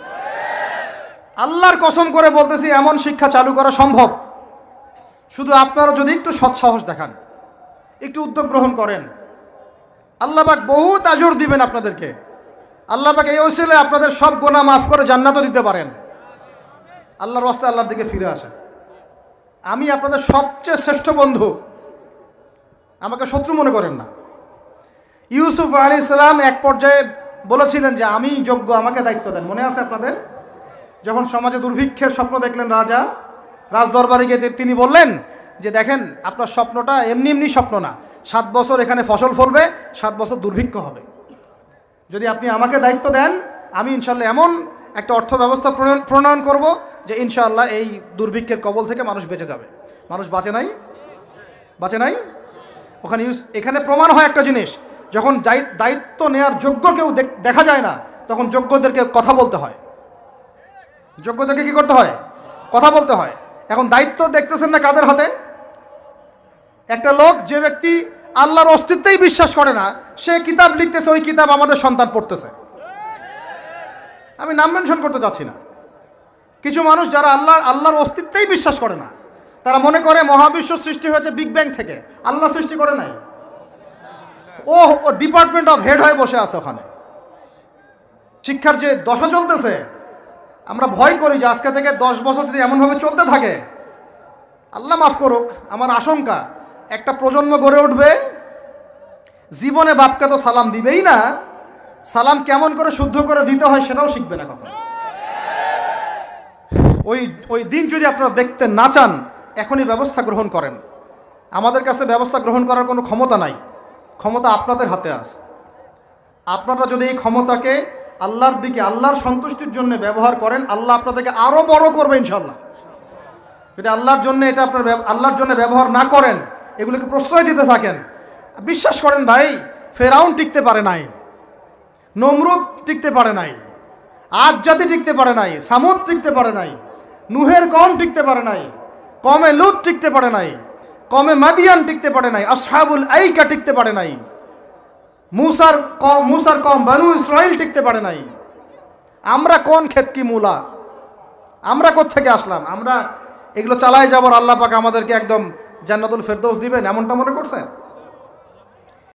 আল্লাহর কসম করে বলতেছি এমন শিক্ষা চালু করা সম্ভব, শুধু আপনারা যদি একটু সৎসাহস দেখান, একটু উদ্যোগ গ্রহণ করেন, আল্লাহ পাক বহুত আজর দিবেন আপনাদেরকে। আল্লাহ পাক এই ওসিলায় আপনাদের সব গুনাহ মাফ করে জান্নাতও দিতে পারেন। আল্লাহর রাস্তায় আল্লাহর দিকে ফিরে আসেন। আমি আপনাদের সবচেয়ে শ্রেষ্ঠ বন্ধু, আমাকে শত্রু মনে করেন না। ইউসুফ আলাইহিস সালাম এক পর্যায়ে বলেছিলেন যে আমি যোগ্য, আমাকে দায়িত্ব দেন। মনে আছে আপনাদের? যখন সমাজে দুর্ভিক্ষের স্বপ্ন দেখলেন রাজদরবারে গিয়ে তিনি বললেন যে দেখেন আপনার স্বপ্নটা এমনি স্বপ্ন না, 7 বছর এখানে ফসল ফলবে, 7 বছর দুর্ভিক্ষ হবে। যদি আপনি আমাকে দায়িত্ব দেন, আমি ইনশাল্লাহ এমন একটা অর্থ ব্যবস্থা প্রণয়ন করব যে ইনশাআল্লাহ এই দুর্ভিক্ষের কবল থেকে মানুষ বেঁচে যাবে। মানুষ বাঁচে নাই। ওখানে এখানে প্রমাণ হয় একটা জিনিস, যখন দায়িত্ব নেওয়ার যোগ্য কেউ দেখা যায় না, তখন যোগ্যদেরকে কথা বলতে হয়। যোগ্যদেরকে কি করতে হয়? কথা বলতে হয়। এখন দায়িত্ব দেখতেছেন না কাদের হাতে? একটা লোক, যে ব্যক্তি আল্লাহর অস্তিত্বেই বিশ্বাস করে না, সে কিতাব লিখতেছে, ওই কিতাব আমাদের সন্তান পড়তেছে। আমি নাম মেনশন করতে চাচ্ছি না, কিছু মানুষ যারা আল্লাহর অস্তিত্বেই বিশ্বাস করে না, তারা মনে করে মহাবিশ্ব সৃষ্টি হয়েছে বিগ ব্যাং থেকে, আল্লাহ সৃষ্টি করে নাই। ও ডিপার্টমেন্ট অফ হেড হয়ে বসে আছে ওখানে। শিক্ষার যে দশা চলতেছে, আমরা ভয় করি যে আজকে থেকে 10 বছর যদি এমনভাবে চলতে থাকে, আল্লাহ মাফ করুক, আমার আশঙ্কা একটা প্রজন্ম গড়ে উঠবে, জীবনে বাপকে তো সালাম দিবেই না, সালাম কেমন করে শুদ্ধ করে দিতে হয় সেটাও শিখবে না কখনো। ওই দিন যদি আপনারা দেখতে না চান, এখনই ব্যবস্থা গ্রহণ করেন। আমাদের কাছে ব্যবস্থা গ্রহণ করার কোনো ক্ষমতা নাই, ক্ষমতা আপনাদের হাতে আছে। আপনারা যদি এই ক্ষমতাকে আল্লাহর দিকে, আল্লাহর সন্তুষ্টির জন্য ব্যবহার করেন, আল্লাহ আপনাদেরকে আরও বড় করবে ইনশাল্লাহ। যদি আল্লাহর জন্য এটা আপনার আল্লাহর জন্য ব্যবহার না করেন, এগুলোকে প্রশ্রয় দিতে থাকেন, বিশ্বাস করেন ভাই, ফেরাউন টিকতে পারে নাই, নমরুদ টিকতে পারে নাই, আদ জাতি টিকতে পারে নাই, সামুদ টিকতে পারে নাই, নুহের কম টিকতে পারে নাই, কমে লুত টিকতে পারে নাই, কমে মাদিয়ান টিকতে পারে নাই, আসহাবুল আইকা টিকতে পারে নাই, মুসার কম বানু ইসরাইল টিকতে পারে নাই। আমরা কোন ক্ষেত কি মূলা, আমরা কোত্থেকে আসলাম? আমরা এগুলো চালাই যাবার আল্লাহ পাক আমাদেরকে একদম জান্নাতুল ফেরদৌস দিবেন এমনটা মনে করছেন?